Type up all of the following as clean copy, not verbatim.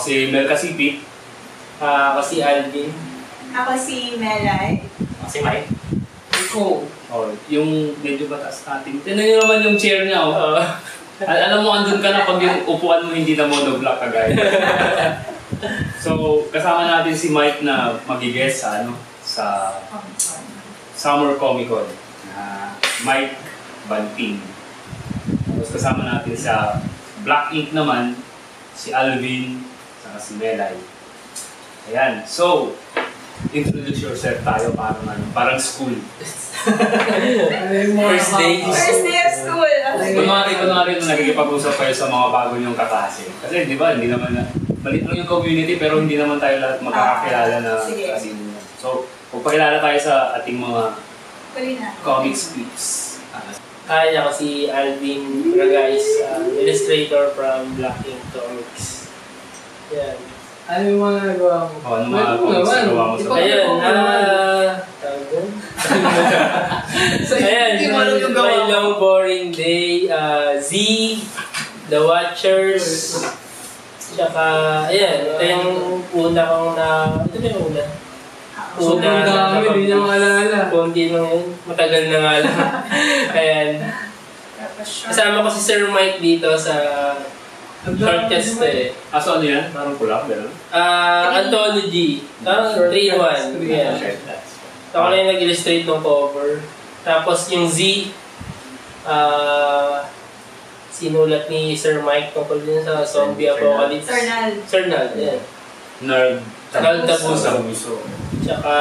si Mel Casipit. Ako si Alvin. Ako si Melay. Ako si Mike. Iko. Oh, yung medyo batas natin. Tignan nyo naman yung chair niya. Oh. Alam mo, andun ka na pag yung upuan mo hindi na monoblock ka, guys. So, kasama natin si Mike na mag-guest sa, sa Summer Comic Con. Mike Banting. Tapos kasama natin sa Black Ink naman, si Alvin, saka si Melay. Ayan. So, introduce yourself tayo parang school. First day. First day of school. Kunwari na nagkikipag-usap kayo sa mga bago niyong kaklase. Kasi di ba, hindi naman na, malit lang yung community pero hindi naman tayo lahat makakakilala na kasi niyo. So, magpakilala tayo sa ating mga comics peeps. Hi, ako si Alvin Ragais, illustrator from Black Ink Comics. Yan. Ano yung mga nagawa mo? Ano mga comics nagawa mo sa Ayun, ayan, My Long Boring Day, Z, The Watchers, tsaka, ayan, ito yung una kong ito ba yung una? Sobrang dami, hindi na maalala. Kundi lang yun, matagal na nga lang. Ayan. Kasama ko si Sir Mike dito sa shortcast eh. So ano yan? Parang kulak, gano'n? Anthology. 3-in-1. Yeah. Ako lang yung nag-illustrate ng cover. Tapos yung Z, sinulat ni Sir Mike tungkol din sa zombie apocalypse. Sernal, yeah. Nerd. Tabuso. Tsaka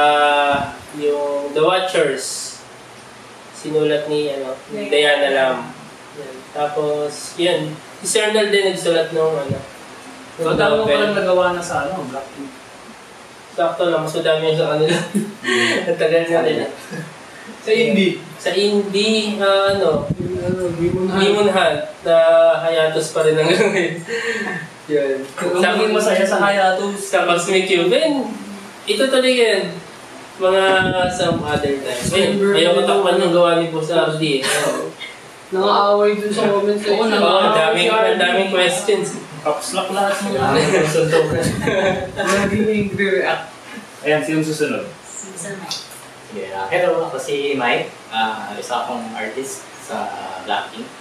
yung The Watchers, sinulat ni Diana Lam. Yan. Tapos, yan. Si Sernal din nagsulat nung So, tama mo palang nagawa na sa Black Ink. Sakto lang, mas madami yung sa kanila. Ang tagal na rin. Sa indie? Sa indie, Demon Hunt, na hiatus pa rin hanggang ngayon. Yan. Sabi masaya sa hiatus. Sa Cosmic Cube, ito talaga yan. Mga some other times. Ayaw ko takpan ng gawa ni Boss RD. Nakaaway dun sa comment section. Ang daming questions. Kapslak lahat mo na. Naging angry-react. Ayan, sinong susunod? Sige, hello, ako si Mike. Isa akong artist sa Black Ink.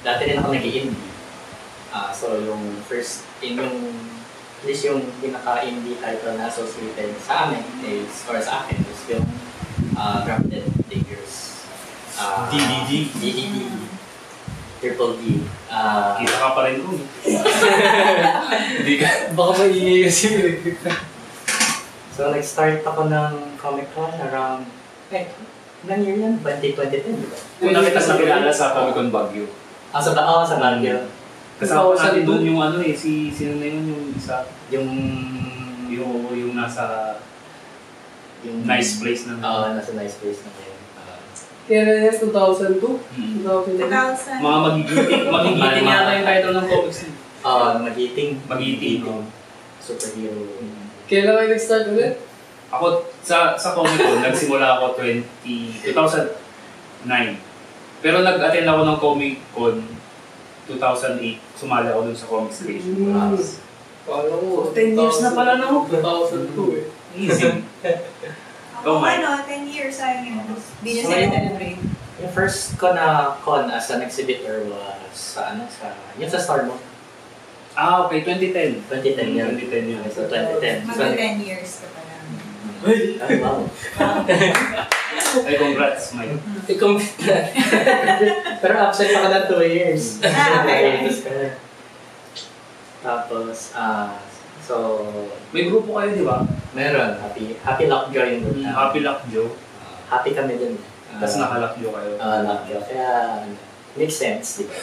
Dati rin ako nag-i-indie. So yung first, at least yung pinaka-indie title na associated sa amin is, or sa akin, is yung Grafted Diggers. DDD. Triple D. Kita ka pa rin kung. Hindi ka. Baka maingay kasi. So nag-start ako ng Comic Con around, ilang year yan? 2010, di ba? Una kita sa kilala sa Comic Con Baguio. Sa Baguio. Kasama natin doon yung sino na yun yung isa? Yung nasa nice place na. Nasa nice place na yun. Kaya yan, 2002? 2002? Mga magigiting yata yung title ng comics niya. Magigiting. Superhero. Kailan kayo nag-start ulit? Ako, sa Comic Con, nagsimula ako 2009. Pero nag-attend ako ng Comic Con 2008. Sumali ako dun sa Comics Creation. Parang mo, 10 years na pala na ako. 2002 eh. Easy. Ako 10 years sayang yun. Hindi na sila celebrate. Yung first ko na con as an exhibitor was yun sa Star Mo. Okay, 2010. 2010 yun. 2010 yun. So 2010. Magka 10 years ka pa lang. Ay, wow. Ay, congrats, Mike. I-complete na. Pero absent pa ka na 2 years. Okay. Tapos, so... May grupo kayo, di ba? Meron. Happy Lockjaw yung group. Happy Lockjaw. Happy kami dun. Tapos naka-Lockjaw kayo. Lockjaw. Kaya, makes sense, di ba?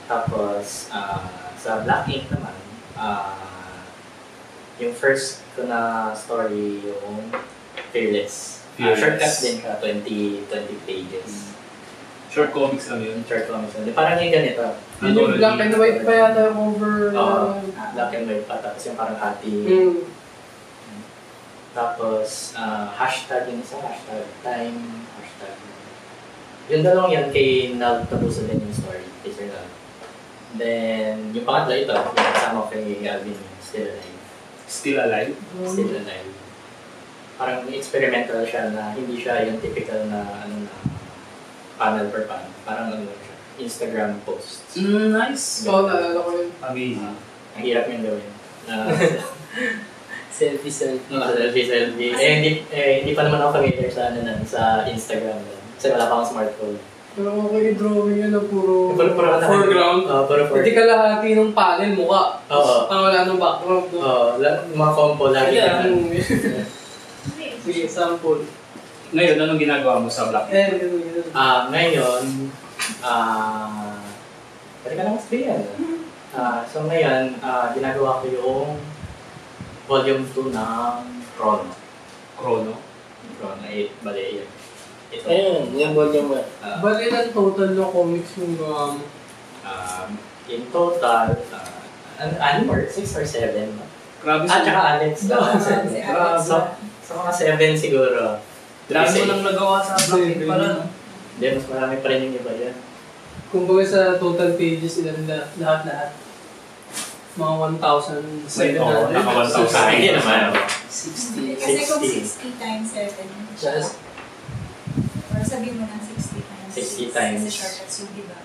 Tapos, sa Black Ink naman, yung first ko na story yung Fearless. Shortcut din ka, 20 pages. Short comics lang yun. Short comics lang. Parang yung ganito. Yun yung black and white pa yata yung cover. Black and white pa. Tapos yung parang hati. Tapos, hashtag yung isa, hashtag time, hashtag... Yung dalawang yan kay Nal Tabuso din yung story. Kay Sir Nal. Then, yung pangatlo ito, yung kasama ko kay Alvin, Still Alive. Still alive? Still Alive. Parang experimental siya na hindi siya yung typical na panel per panel. Parang siya, Instagram posts. Nice. Oo, naalala ko yun. Amazing. Ang hirap yung gawin. Selfie. Selfie. Hindi pa naman ako familiar sa Instagram. Kasi wala pa akong smartphone. Pero okay, drawing yun na puro Puro foreground. Puro Hindi kalahati ng panel, mukha. Oo. Parang wala nang background. No? Mga compo lagi. Sige, sample. Ngayon, anong ginagawa mo sa Black? Ganun. Ngayon, pwede ka lang explain. So ngayon, ginagawa ko yung volume 2 ng Chrono. Chrono? Chrono 8, bali yun. Ito. Ayun, yung volume 1. Bali lang total ng comics yung In total, ano more? 6 or 7? Grabe Tsaka Alex. Si Alex. So mga 7 siguro. Dami mo lang nagawa sa Blackpink pala, no? Hindi, mas marami pa rin yung iba yan. Kung baga sa total pages, ilan lahat-lahat. Mga 1,700. Naka 1,000. Hindi naman. 60. Kasi kung 60. 60 times 7, Just, or sabihin mo ng 60 times 60 times. Kasi shortcuts yung iba.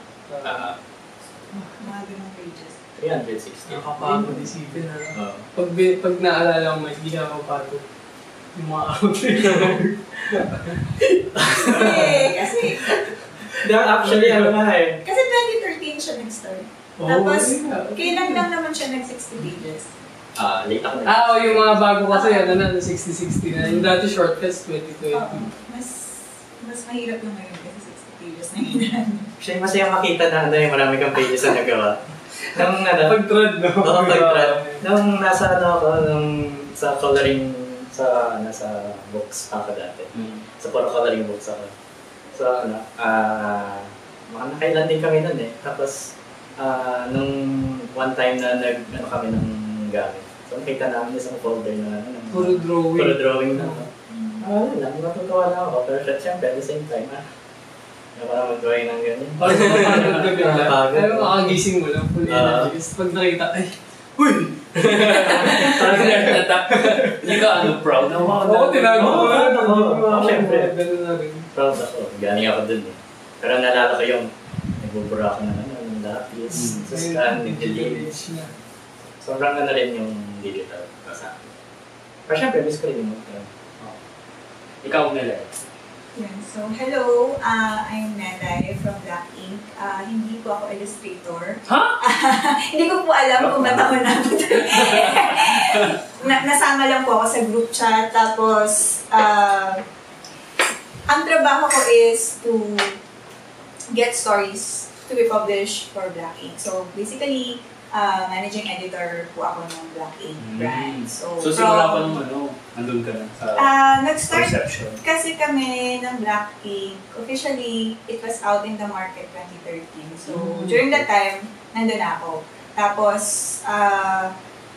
Mga ganong pages. 360. Nakapagod isipin na. Oo. Pag naalala mo, hindi ka mapagod. Yung mga outfit na Kasi Actually, ano nga eh. kasi 2013 siya nag-start. Tapos, kailan lang naman siya nag-60 pages. Late ako yung mga bago kasi, 60-60 na. Yung dati shortcuts, 2020. Mas mahirap yung ngayon kasi 60 pages na ginagawa. Siya yung masaya makita na yung marami kang pages na nagawa. Nung Pag-trad, no? Oo, pag-trad. Nung nasa sa coloring, nasa books pa ako dati. Sa puro coloring books ako. So, mga nakailan din kami nun eh. Tapos, nung one time na kami ng gamit. So, nakita namin isang folder na Puro drawing. Puro drawing na. Natutuwa na ako. Pero syempre, at the same time, parang mag-drawing ng ganyan. Parang mapagod ka bigla. Mapagod. Pero makagising mo lang, full energy. Kasi pag nakita, huy! Parang hindi ka proud na Oo, tinago ko na. Siyempre. Ganun na rin. Proud ako. Galing ako dun eh. Pero naalala ko yung nagbubura ako ng lapis. Sa scan, nag-delete. Sobrang na rin yung digital sa akin. Pero syempre, miss ko rin yung Ikaw nila. Yan. So, hello. I'm Nelay from Black Ink. Hindi po ako illustrator. Ha? Hindi ko po alam kung ba't ako nasama lang po ako sa group chat. Tapos, ang trabaho ko is to get stories to be published for Black Ink. So, basically, managing editor po ako ng Black Ink brand. So simula pa nung andun ka na sa nag-start perception. kasi kami ng Black Ink. Officially, it was out in the market 2013. So, during that time, nandun ako. Tapos,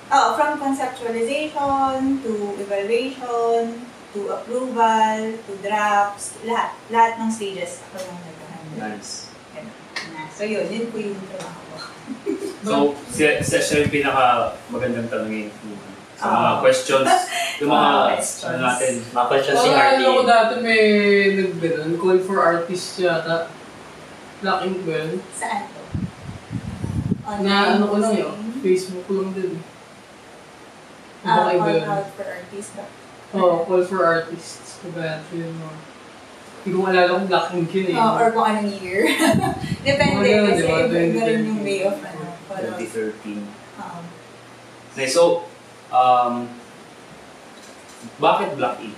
from conceptualization to evaluation to approval to drafts, lahat ng stages ako yung nag-handle. Nice. So yun po yung trabaho ko. So, siya yung pinaka magandang tanongin sa mga questions. Yung mga questions. natin. mga questions si Alam Hardy. ko dati may call for artists yata. Black Ink ba yun? Saan to? Na ko lang yun. Facebook ko lang din. Call out for artists ba? Call for artists. Kaya yun. Hindi ko alala kung Black Ink yun eh. Or kung anong year. Depende kasi iba rin yung way of 2013. Nice. So, bakit Black Ink?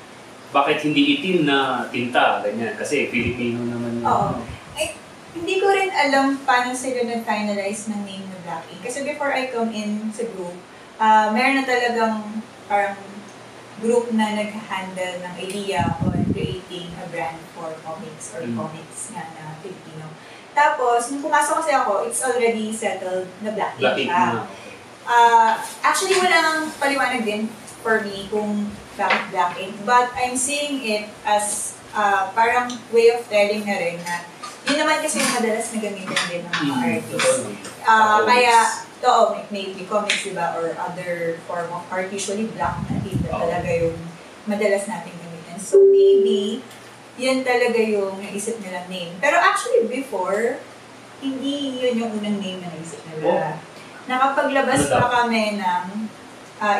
Bakit hindi itim na tinta? Ganyan. Kasi Filipino naman yun. Oo. Hindi ko rin alam paano sila nag-finalize ng name ng Black Ink. Kasi before I come in sa group, meron na talagang parang group na nag-handle ng idea on creating a brand for comics or comics nga na Filipino. Tapos, nung pumasok kasi ako, it's already settled na Black Ink siya. Actually, walang paliwanag din for me kung bakit Black Ink. But I'm seeing it as parang way of telling na rin na Yun naman kasi yung madalas na gamitin din ng mga artists. Totoo. Kaya, may comics, diba, or other form of art, usually black na tita talaga yung madalas natin gamitin. So maybe, yun talaga yung naisip nilang name. Pero actually before, hindi yun yung unang name na naisip nila. Nakapaglabas pa kami ng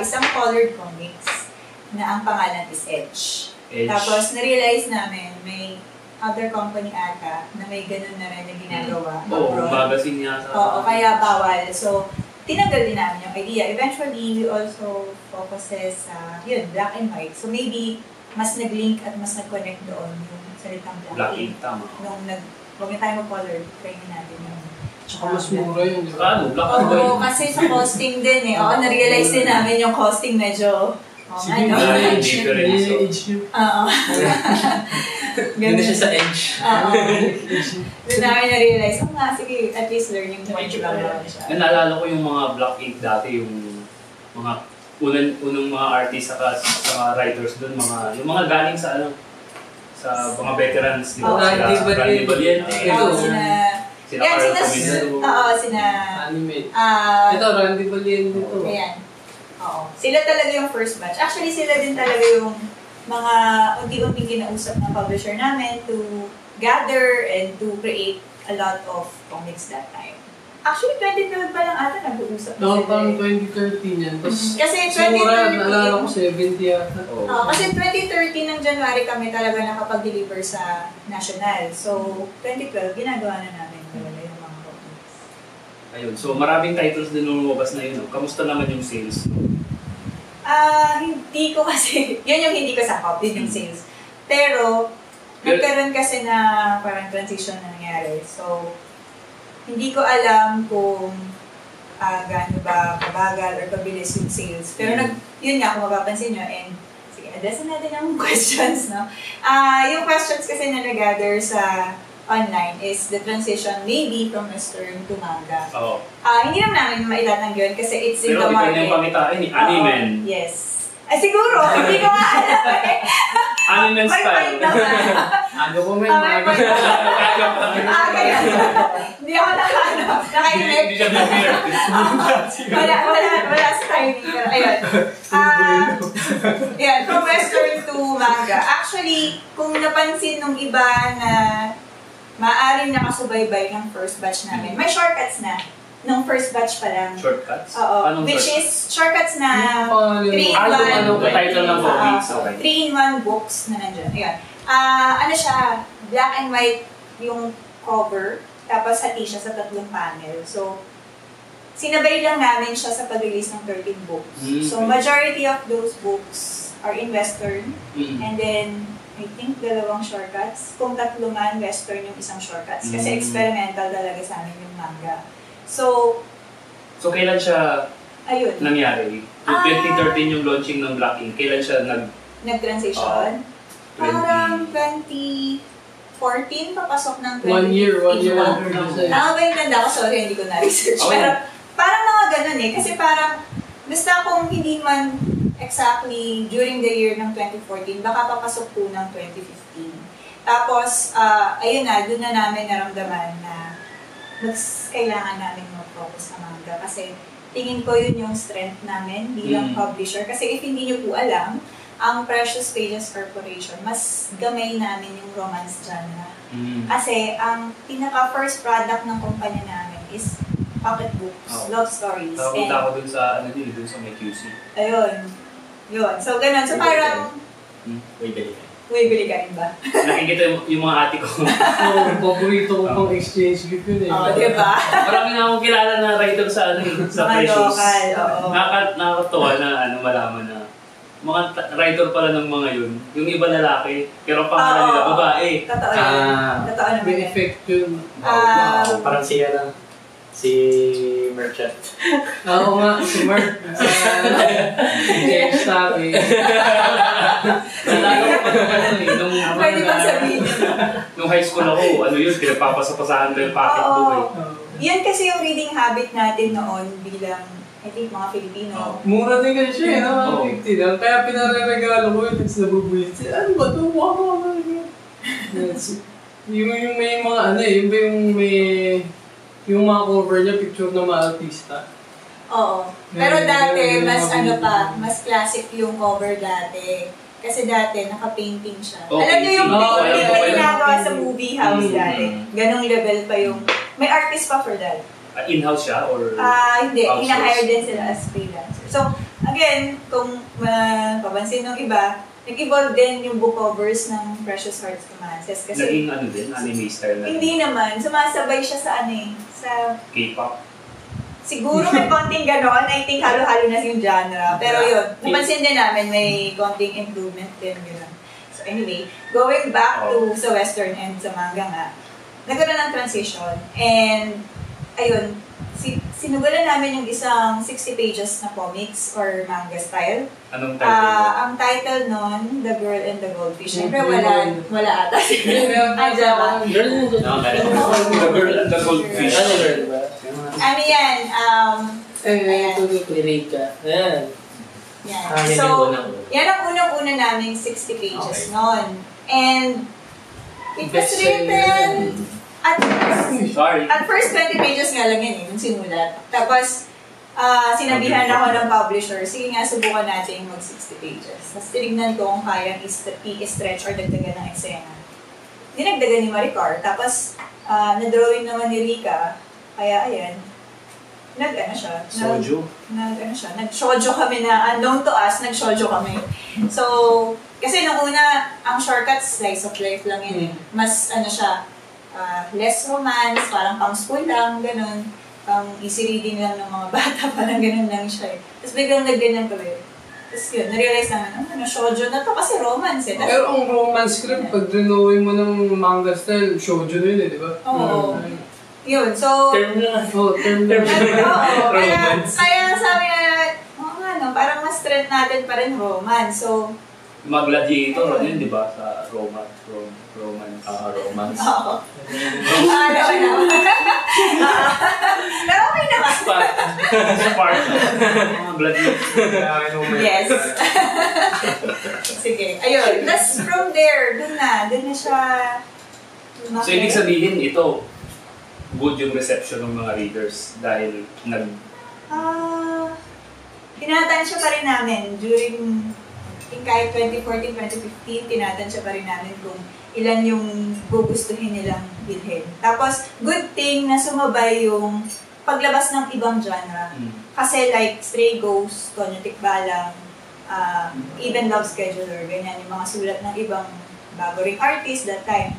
isang colored comics na ang pangalan is Edge. Tapos na-realize namin may other company ata na may ganun na rin na ginagawa. Magazine yata. Oo, kaya bawal. So, tinanggal din namin yung idea. Eventually, we also focuses sa, black and white. So, maybe, mas nag-link at mas nag-connect doon yung salitang black ink. Tama. Nung huwag na tayo mag-color, try natin yung Tsaka mas mura yun. Black and white. Oo, kasi sa costing din eh. Oo, na-realize din namin yung costing medyo, Sige, Oo. Ganda siya sa edge. Oo. Doon namin na-realize, sige, at least learning point lang naman siya. Naalala ko yung mga black ink dati, yung mga unang mga artist saka mga writers doon, yung mga galing sa sa mga veterans, di ba? Randy Valiente. Sina Carl Comendador. Sina Anime. Ito, Randy Valiente ito. Ayan. Oo. Sila talaga yung first batch. Actually, sila din talaga yung mga unti-unting kinausap ng publisher namin to gather and to create a lot of comics that time. Actually, 2012 pa lang ata nag-uusap. Parang 2013 yan. Kasi 2013, naalala ko 70 yata. Kasi 2013 ng January kami talaga nakapag-deliver sa National. So, 2012, ginagawa na namin talaga yung mga comics. Ayun. So, maraming titles din lumabas na yun. Kamusta naman yung sales? Hindi ko kasi, yun yung hindi ko sakop, yun yung sales. Pero, nagkaroon kasi na parang transition na nangyari. So, hindi ko alam kung gaano ba kabagal or kabilis yung sales. Pero yun nga, kung mapapansin nyo, and sige, addressin natin ang questions, no? Yung questions kasi na nag-gather sa online is the transition maybe from Western to manga. Hindi naman namin maitatang yun kasi it's in the market. Pero ito yung pangitain ni Animen. Yes. Siguro, hindi ko nga alam eh. Animen style. Ano po may maga. Hindi ako nakahanap. Hindi siya bibir. Wala sa timing. Pero ayun. From Western to manga. Actually, kung napansin nung iba na maaaring nakasubaybay ng first batch namin, may shortcuts na. Nung first batch pa lang. Shortcuts? Oo. Which is shortcuts na 3-in-1. Title ng comics. 3-in-1 books na nandyan. Ayun. Siya, black and white yung cover, tapos hati siya sa 3 panel. So, sinabay lang namin siya sa pag-release ng 13 books. So, majority of those books are in Western. And then, I think 2 shortcuts. Kung 3 man, Western yung isang shortcuts. Kasi experimental talaga sa amin yung manga. So kailan siya nangyari? Yung 2013 yung launching ng Black Ink, kailan siya nag-transition? Parang 2014, papasok ng 1 year. Tama ba yung tanda ko? Sorry, hindi ko na-research. Pero parang mga ganun eh. Kasi parang, basta kung hindi man exactly during the year ng 2014, baka papasok po ng 2015. Tapos, ayun na, doon na namin naramdaman na mas kailangan namin mag-focus sa manga. Kasi tingin ko yun yung strength namin bilang publisher. Kasi if hindi nyo po alam, ang Precious Pages Corporation, mas gamay namin yung romance genre. Kasi ang pinaka-first product ng kumpanya namin is pocketbooks, love stories. Tapunta ako dun sa may QC. Ayun. Yun. So, ganun. So, parang... Bili ka rin ba? Nakikita yung mga ate ko. Paborito ko pang exchange gift yun eh. Diba? Marami na akong kilala na writer sa Precious. Local, oo. Nakakatuwa na malaman na mga writer pala ng mga yun. Yung iba lalaki, pero pangalan nila babae. Totoo yun. Totoo naman May yun. effect yun. Parang siya lang. Si Merchant. Oo nga, si Mark. James Tabi. Pwede bang sabihin? Nung high school ako, pinagpapasapasahan ko yung pocketbook eh. Yan kasi yung reading habit natin noon bilang, I think, mga Filipino. Mura din kasi siya, no? 50 lang. Kaya pinare-regalo ko yun, tapos nabubulit siya. Ano ba ito? Wow. Yung may mga ano eh, yung ba yung may... Yung mga cover niya, picture ng mga artista. Oo. Pero dati, Meron mas mga ano pa, painting. mas classic yung cover dati. Kasi dati, naka-painting siya. Oh, Alam niyo yung painting. painting Oh, na alam ko ginagawa yun. sa movie house Mm. dati. Ganong level pa yung... May artist pa for that. In-house siya or... Hindi. outsource? Ina-hire din sila as freelancer. So, again, kung papansin ng iba, nag-evolve din yung book covers ng Precious Hearts Romances. Kasi Naging ano din, anime style na hindi naman. Sumasabay siya sa sa K-pop. siguro may konting gano'n. I think halo-halo na yung genre. Pero yun, napansin din namin may konting improvement din. Gano'n. So anyway, going back to sa western and sa manga nga, nagkaroon ng transition. And ayun, sinugulan namin yung isang 60 pages na comics or manga style. Anong title? Ang title nun, The Girl and the Goldfish. Siyempre Hindi wala ata. Meron Andiyan ba? Girl yun. No, meron. The Girl and the Goldfish. Ano girl ba? Ano yan? Erika. Ayan. Yan. Yan So, yung unang. yan ang unang-una naming 60 pages Okay. noon. And it was Bestseller. written Sorry. at first 20 pages nga lang yan nung sinulat. Tapos, sinabihan ako ng publisher, sige nga, subukan natin mag 60 pages. Tapos tinignan ko kung kayang i-stretch or dagdagan ng eksena. Dinagdagan ni Maricar. Tapos, na-drawing naman ni Rika. Kaya, ayan, nag-ano siya. Soju. Nag-shoujo kami na, unknown to us, nag-shoujo kami. So, kasi nung una, ang shortcuts, slice of life lang yun. Mas, siya, less romance, parang pang school lang, ganun. Pang easy reading lang ng mga bata, parang ganun lang siya eh. Tapos biglang nag-ganyan kami. Tapos yun, na-realize namin, shoujo na to kasi romance eh. Pero ang romance script, pag drawing mo ng manga style, shoujo na yun eh, di ba? Oo. Yun, so... Term lang. Oh, term na. Oo, Romance. kaya sabi na, parang mas trend natin pa rin romance. So, Mga gladiator, ano yun, di ba? Sa romance. Romance. oo. Naman naman. Pero okay naman. Spark. Mga gladiator. Yes. Sige, ayun. Tapos from there, dun na siya So, ibig sabihin, ito, good yung reception ng mga readers dahil tinatansya pa rin namin during, I think kahit 2014, 2015, tinatansya pa rin namin kung ilan yung gugustuhin nilang bilhin. Tapos, good thing na sumabay yung paglabas ng ibang genre. Kasi like Stray Ghost, Tonyo Tikbalang, even Love Scheduler, ganyan, yung mga sulat ng ibang bago ring artist that time.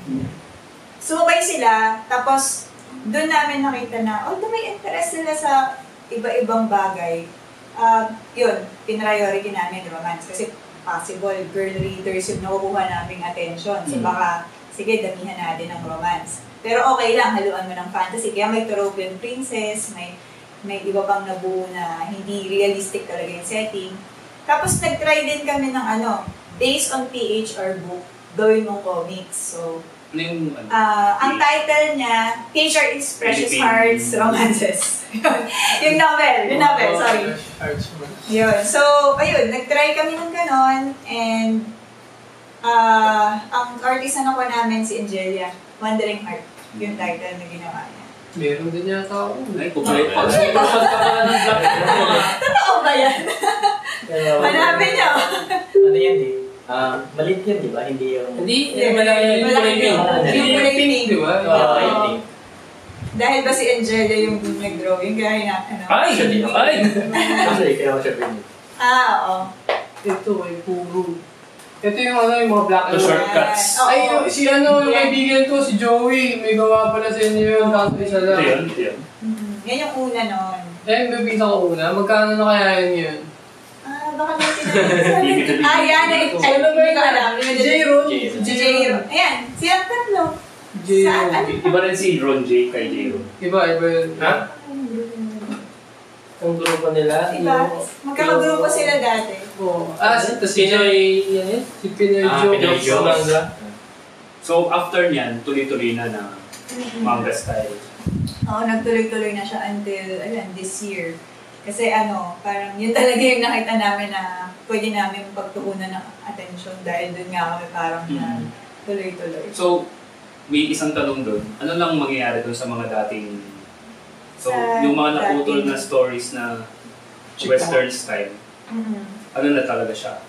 Sumabay sila, tapos doon namin nakita na, may interest sila sa iba-ibang bagay. Yun, pinriority namin romance. Kasi possible, girl readers yung nakukuha naming attention. So baka, sige, damihan natin ng romance. Pero okay lang, haluan mo ng fantasy. Kaya may Toropian Princess, may iba pang nabuo na hindi realistic talaga yung setting. Tapos nag-try din kami ng based on PHR book, gawin mong comics. So, ano yung, ang title niya, PHR is Precious Hearts Romances. yung novel, sorry. Yun. So, ayun, nag-try kami ng ganon, and ang artist na nakuha namin si Angelia, Wandering Heart, yung title na ginawa niya. Meron din yata ako. ay, kumpleto. Totoo ba yan? Hanapin niyo. Ano yan eh? Maliit yan, di ba? Hindi yung... Hindi, malaki yung Malaki pink. yung Yung pink. pink, di ba? I think. Dahil ba si Angelia yung nag-drawing, kaya Ay! Actually, kaya ko siya pinili. oo. Ito ay puro. Ito yung yung mga black and The white. shortcuts. Oo. Ay, yung kaibigan ko, si Joey, may gawa pala sa inyo yun, kaso isa Ito lang. yun. Yan yung una nun. Eh, nabisa ko una, magkano na kaya yun? Baka natin yan. Ay, Ano ba hindi ko alam. J-Ron? J-Ron. Ayan, silang tatlo. J-Ron. Iba rin si Ron J kay J. Ron. Iba yun. Ha? Ang grupo nila. Diba? Magkakagrupo sila dati. Oo. Si Pinoy, yan yun? Si Pinoy Joe. Pinoy Joe. Manga. So, after niyan, tuloy-tuloy na manga style. Oo, nagtuloy-tuloy na siya until, this year. Kasi parang yun talaga yung nakita namin na pwede namin pagtuunan ng attention dahil dun nga kami parang na tuloy-tuloy. So, may isang tanong doon. Ano lang mangyayari doon sa mga dating... So, Sa yung mga naputol dating- na stories na Western style, ano na talaga siya?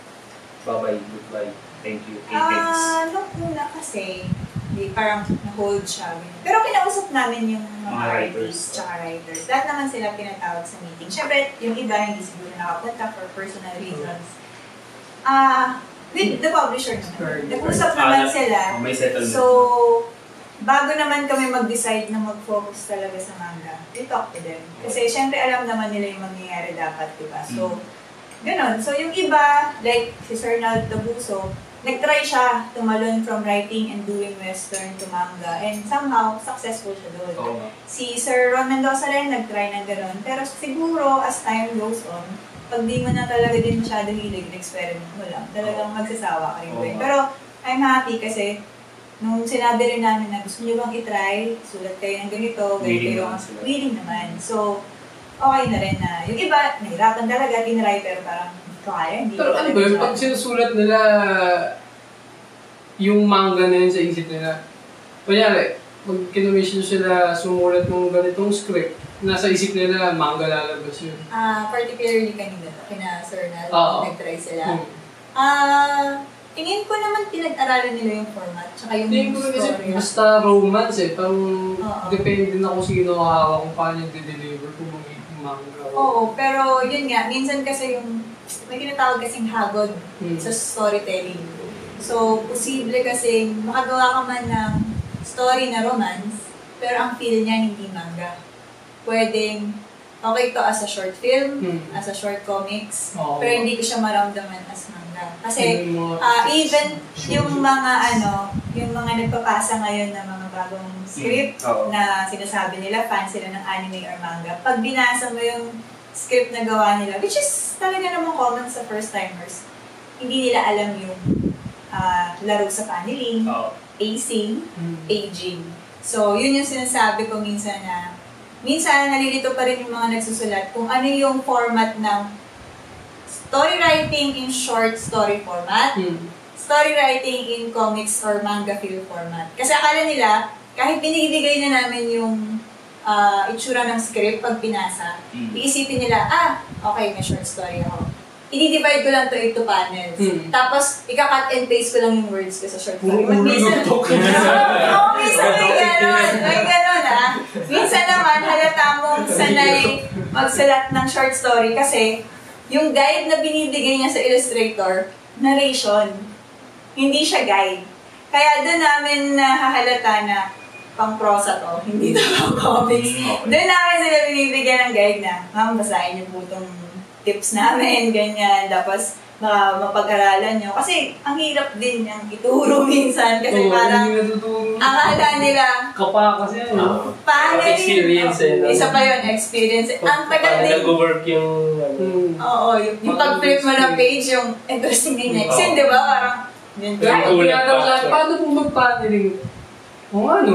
Bye-bye, goodbye, thank you, thanks. Nung una kasi, parang na-hold siya. Pero kinausap namin yung mga Mga writers. artists tsaka writers. Lahat naman sila pinatawag sa meeting. Siyempre, yung iba hindi siguro nakapunta for personal reasons. With the publisher naman. Nag-usap naman sila. May settlement. So, bago naman kami mag-decide na mag-focus talaga sa manga, we talk to them. Kasi syempre alam naman nila yung mangyayari dapat, diba? So, ganon. So, yung iba, like si Sir Nald Tabuso, nag-try siya tumalon from writing and doing western to manga. And somehow, successful siya doon. Oo. Si Sir Ron Mendoza rin nag-try ng ganon. Pero siguro, as time goes on, pag di mo na talaga din masyado hilig, experiment mo lang. Talagang magsasawa ka rin doon. Pero, I'm happy kasi nung sinabi rin namin na gusto nyo bang itry, sulat kayo ng ganito, Willing ganito naman sila. willing naman. So, okay na rin na. Yung iba, nahirapan talaga, tinry, pero parang hindi ko kaya, hindi Pero ko ano ba yun, pag sinusulat nila yung manga na yun sa isip nila, kunyari, pag kinomission sila sumulat ng ganitong script, nasa isip nila manga lalabas yun. particularly kanina, kina Sir Nal, Oo. nag-try sila. Tingin ko naman pinag-aralan nila yung format, tsaka yung Hindi ko rin isip, story. basta romance eh, parang Oo. depende na kung sino hawak kung paano yung de-deliver kung magiging manga. Oo, pero yun nga, minsan kasi yung, may tinatawag kasing hagod sa storytelling. So, posible kasi makagawa ka man ng story na romance, pero ang feel niya hindi manga. Pwedeng, okay to as a short film, as a short comics, Oo. pero hindi ko siya maramdaman as manga. Kasi, Yung mga- even yung mga yung mga nagpapasa ngayon ng mga bagong script Oo. na sinasabi nila, fans sila ng anime or manga, pag binasa mo yung script na gawa nila, which is talaga namang common sa first-timers, hindi nila alam yung laro sa paneling, Oo. pacing, aging. So, yun yung sinasabi ko minsan na nalilito pa rin yung mga nagsusulat kung ano yung format ng story writing in short story format, story writing in comics or manga film format. Kasi akala nila, kahit binibigay na namin yung itsura ng script pag pinasa, iisipin nila, okay, may short story ako. I-divide ko lang to into panels. Tapos, ika-cut and paste ko lang yung words ko sa short story. Minsan, minsan may ganon. May ganon, Minsan naman, halata mong sanay magsulat ng short story kasi yung guide na binibigay niya sa Illustrator, narration. Hindi siya guide. Kaya doon namin nahahalata na pang-prosa to, hindi to pang-comics. Doon namin sila binibigyan ng guide na, ma'am, basahin niyo po itong tips namin, ganyan. Tapos, mapag-aralan nyo. Kasi, ang hirap din yung ituro minsan. Kasi parang, akala nila, kapa kasi ano. paano Experience eh, no? Isa pa yun, experience. Ang tagal din. Nag-work yung... Oo, yung pag-flip mo ng page, yung interesting yung next scene, di ba? Parang, yun. Kaya tinatanong, paano kung mag-paneling? Kung ano?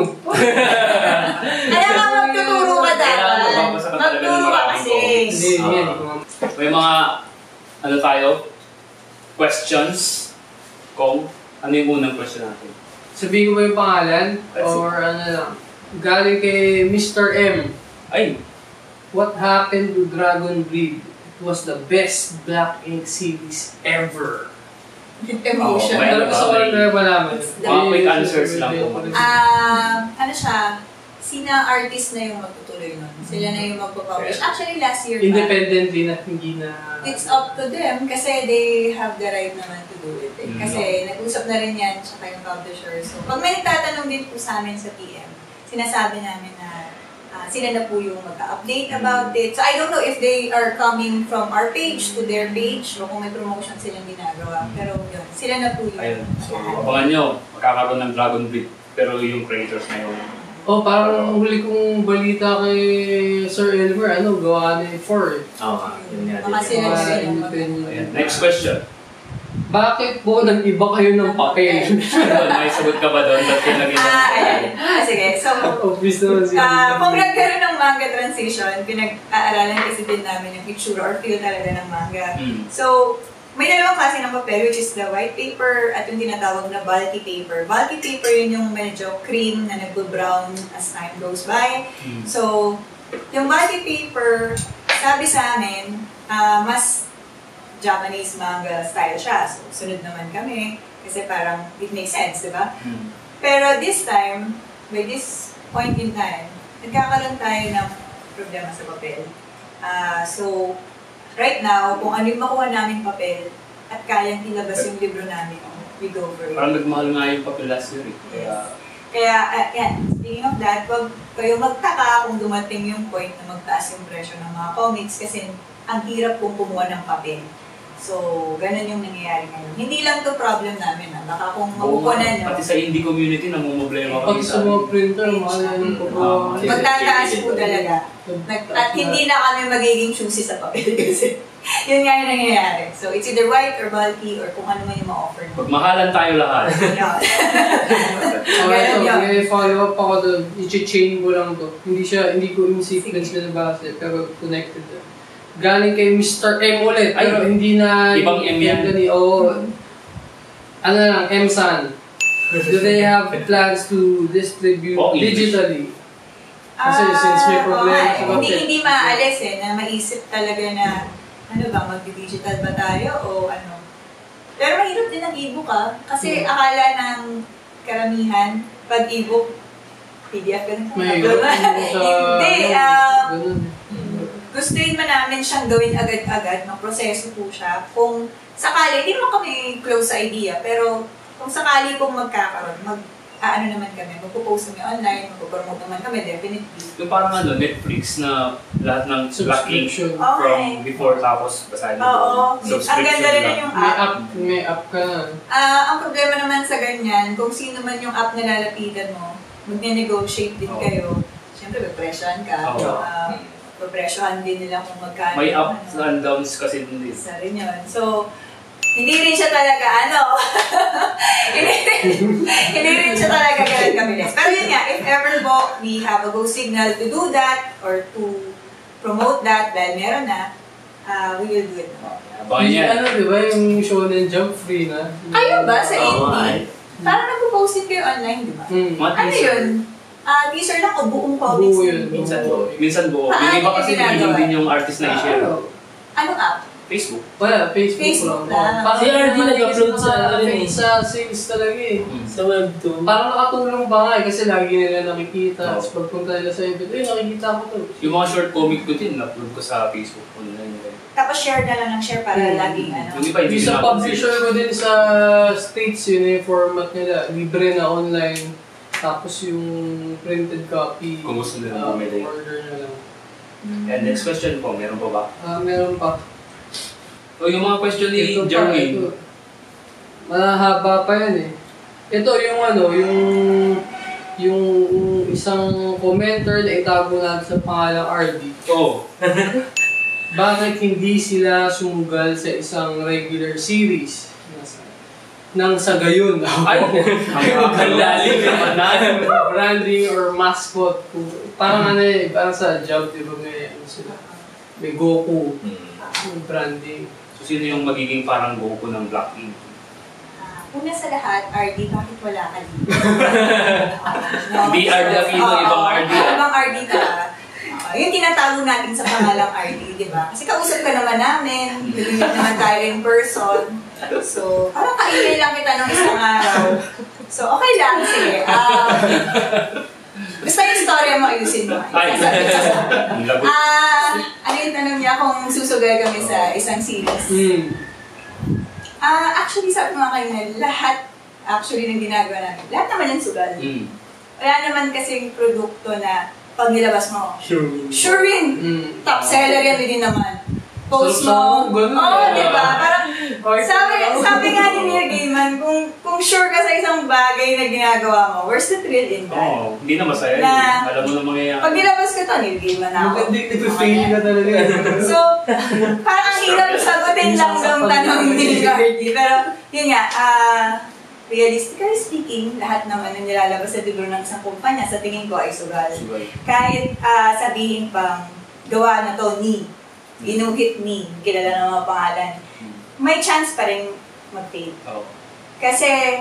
Kaya nga magtuturo ka dapat. Magturo ka kasi. Hindi, yan. May mga, tayo? Questions? Kung, ano yung unang question natin? Sabihin ko ba yung pangalan? Let's see. Or ano lang? Galing kay Mr. M. Ay, What happened to Dragon Breed? It was the best Black Ink series ever. Emotion. Oh, Pero gusto ko lang na malaman. Mga quick answers lang po. Ano siya, sina artist na yung magtutuloy nun. Sila na yung magpapublish. Actually, last year pa. Independently na hindi na... It's up to them kasi they have the right naman to do it. Kasi nag-usap na rin yan tsaka yung publisher. So, pag may nagtatanong din po sa amin sa TM, sinasabi namin na sila na po yung mag-update about it. So, I don't know if they are coming from our page to their page o kung may promotion silang ginagawa. Pero yun, sila na po yung ayun. So, abangan nyo, magkakaroon ng Dragon Breed. Pero yung creators na yun. Oh, parang huli kong balita kay Sir Elmer, gawa ni 4 eh. Oo, yun nga. Mga sila na rin yung Ayan. Next question. Bakit po nag-iba kayo ng papel? May sagot ka ba doon? Ba't pinagin ayan. Sige. So, Obvious naman siya. kung nagkaroon ng manga transition, pinag-aaralan kasi din namin yung itsura or feel talaga ng manga. So, may dalawang klase ng papel, which is the white paper at yung tinatawag na bulky paper. Bulky paper yun yung medyo cream na nag-brown as time goes by. So, yung bulky paper, sabi sa amin, mas Japanese manga style siya. So, sunod naman kami kasi parang it makes sense, di ba? Pero this time, by this point in time, nagkakaroon tayo ng problema sa papel. So, right now, kung ano yung makuha namin papel at kayang ilabas yung libro namin, we go for it. Parang nagmahal nga yung papel last year eh. Kaya, yan, speaking of that, huwag kayo magtaka kung dumating yung point na magtaas yung presyo ng mga comics kasi ang hirap kung kumuha ng papel. So, ganun yung nangyayari ngayon. Hindi lang to problem namin. Baka kung makukunan nyo. Pati sa indie community, namumblema Pag sa mga printer, mahal na yung pagkawa. Magtataas po talaga. At hindi na kami magiging choosy sa papel kasi yun nga yung nangyayari. So, it's either white or bulky or kung ano man yung ma-offer mo. Pagmahalan tayo lahat. Ganun yun. May follow-up ako doon. I-chain ko lang to. Hindi ko in sequence na nabasa, pero connected to. Galing kay Mr. M ulit, pero hindi na... Ibang M yan. Ano lang, M-San. Do they have plans to distribute digitally? Kasi since may problema sa papel. Hindi maalis na maisip talaga na ano ba, mag-digital ba tayo o ano. Pero mahirap din ang e-book kasi akala ng karamihan, pag e-book, PDF ka na. Hindi, gustuin man namin siyang gawin agad-agad, proseso po siya. Kung sakali, hindi naman kami close sa idea, pero kung sakali pong magkakaroon, ano naman kami, magpo-post kami online, magpo-promote naman kami, definitely. Yung parang Netflix na lahat ng subscription from before tapos basahin mo. Oo, ang ganda rin yung app. May app ka. Ang problema naman sa ganyan, kung sino man yung app na lalapitan mo, magne-negotiate din kayo. Siyempre, magpresyohan ka. Papresyohan din nila kung magkano. May ups and downs kasi din. Isa rin yun. So, hindi rin siya talaga, hindi rin siya talaga ganun kabilis. Pero yun nga, if ever po, we have a go signal to do that or to promote that dahil meron na, we will do it. Diba yung Shonen Jump free na? Kayo ba sa indie? Parang nagpo-post kayo online, di ba? Ano yun? Teaser lang o buong comics? Buo yun. Minsan buo. Yung iba kasi yun din yung artist na i-share. Anong app? Facebook. Wala, Facebook lang. Si RD nag-upload sa sales talaga sa Webtoon. Parang nakatulong pa nga kasi lagi nila nakikita. Tapos pagpunta nila sa event, nakikita ko to. Yung mga short comic ko din, na-upload ko sa Facebook online. Tapos share na lang ng share para laging Yung iba hindi sa publisher ko din sa States, yun yung format nila. Libre na online. Tapos yung printed copy, kung gusto nila bumili. Order na lang. And next question po, meron pa ba? Meron pa. O yung mga question ni Jeremy. Mahaba pa yan eh. Ito yung yung isang commenter na itago natin sa pangalang RD. Bakit hindi sila sumugal sa isang regular series? Nang sa gayon. Ay! Ang lalim naman na. Branding or mascot. Parang parang sa job, di ba may Goku. Branding. So, sino yung magiging parang Goku ng Blackpink? Una sa lahat, RD, bakit wala ka dito? Hindi RD Aquino, ibang RD. Ibang RD ka. Yung tinatago natin sa pangalang RD, di ba? Kasi kausap ka naman namin, nilingit naman tayo in person. So, parang kaingay lang kita nung isang araw. So, okay lang, sige. Basta yung story mo, ayusin mo. Ano yung tanong niya kung susugal kami sa isang series? Actually, sabi mga kayo na lahat ng ginagawa namin, lahat naman yung sugal. Wala naman kasing produkto na pag nilabas mo, sure win! Top seller yan din naman. Post mo. Diba? Parang, sabi nga ni Neil Gaiman, kung sure ka sa isang bagay na ginagawa mo, where's the thrill in that? Hindi na masaya alam mo na mangyayari. Pag nilabas ko to, Neil Gaiman ako. Nag-fail ka talaga. So, parang ang hirap sagutin lang ng tanong ni Gardy. Pero, yun nga, realistically speaking, lahat naman ng nilalabas sa libro ng isang kumpanya, sa tingin ko ay sugal. Kahit sabihin pang gawa na to ni, inuhit ni, kilala ng mga pangalan. may chance pa rin mag-fail. Oo. Kasi,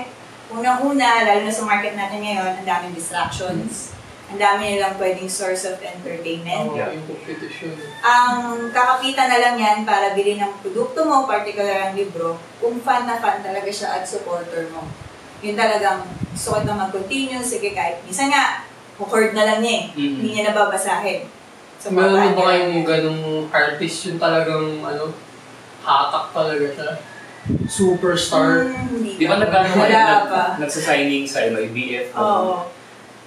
unang-una, lalo na sa market natin ngayon, ang daming distractions. Ang dami nilang pwedeng source of entertainment. Oo, Yeah. yung competition. Ang kakapitan na lang yan para bilhin ng produkto mo, particular ang libro, kung fan na fan talaga siya at supporter mo. Yun talagang gusto ko na mag-continue, sige kahit minsan nga, record na lang niya eh. Hindi niya nababasahin. So, Meron ba kayong ganung artist yung talagang hatak talaga siya? Superstar? Hindi Di ba Wala pa. nagsasigning sa IBF? Oo.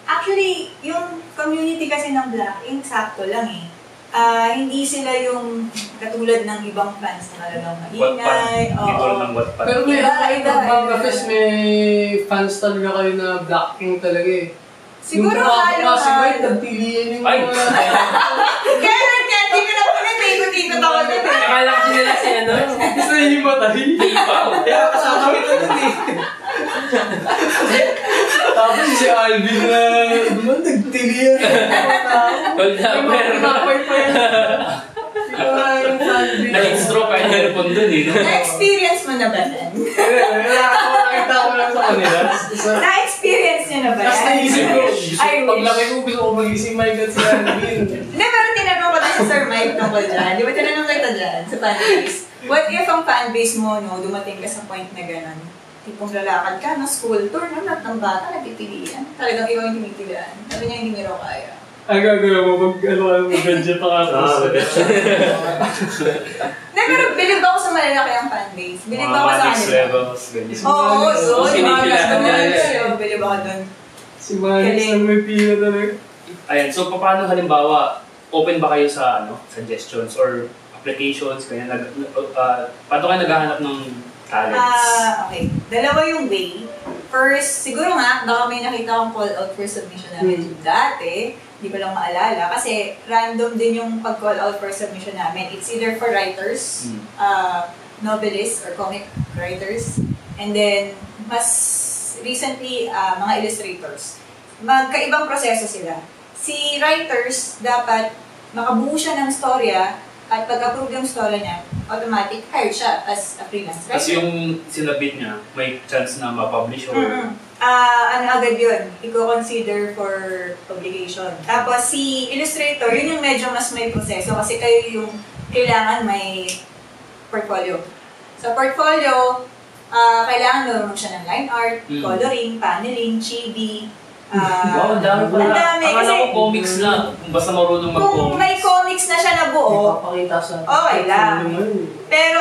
Actually, yung community kasi ng Blackpink, sakto lang eh. Hindi sila yung katulad ng ibang fans na talagang maingay. Wattpad. Ng Wattpad. Pero may Iba. Bangladesh may fans talaga kayo na Blackpink talaga eh. Siguro Yung halo kasi Mike, nagtilian yung Ay! Kaya hindi ko na pala ikot-ikot ako dun eh. Akala ko nila si Gusto niya yung matay. Kaya kasama kita nun eh. Tapos si Alvin na nagtilian. Hold up. Napay pa yan. Yung Alvin. Nag-stroke ka yung aircon dun eh. No? Na-experience mo na ba yan? Nakita ko lang sa kanila. Na-experience niyo na ba Tapos yan? naisip ko, I wish. paglaki ko gusto ko maging si Mike at si Alvin. Hindi, pero tinanong ko na si Sir Mike tungkol dyan. Di ba tinanong kita dyan sa fanbase? What if ang fanbase mo, dumating ka sa point na gano'n? Tipong lalakad ka, school tour, lahat ng bata, nagtitilian. Talagang ikaw yung tinitilian. Sabi niya, hindi mo kaya. Ang gagawin mo, mag-gadget pa ka. Hindi, pero bilib ako sa malalaki ang fanbase. Bilib ako sa Madix kanila. levels, ganyan. Oo, so, Sinipilahan nila. bilib ako dun. Si Manix na may pila talaga. Ayan, so paano halimbawa, open ba kayo sa suggestions or applications, kaya paano kayo naghahanap ng talents? Okay. Dalawa yung way. First, siguro nga, baka may nakita akong call out for submission namin dati. Hindi ko lang maalala. Kasi random din yung pag-call out for submission namin. It's either for writers, novelists, or comic writers. And then, mas recently, mga illustrators. Magkaibang proseso sila. Si writers, dapat makabuo siya ng storya at pag-approve yung story niya, automatic hire siya as a freelance writer. Kasi yung sinabit niya, may chance na ma-publish or... Ano agad yun, i-consider for publication. Tapos si illustrator, yun yung medyo mas may proseso kasi kayo yung kailangan may portfolio. Sa portfolio, kailangan marunong siya ng line art, coloring, paneling, chibi. Wow, ang dami pala. Ang dami. Akala Kasi ko comics na, kung basta marunong kung mag-comics. may comics na siya na buo, Papakita sa... okay lang. Pero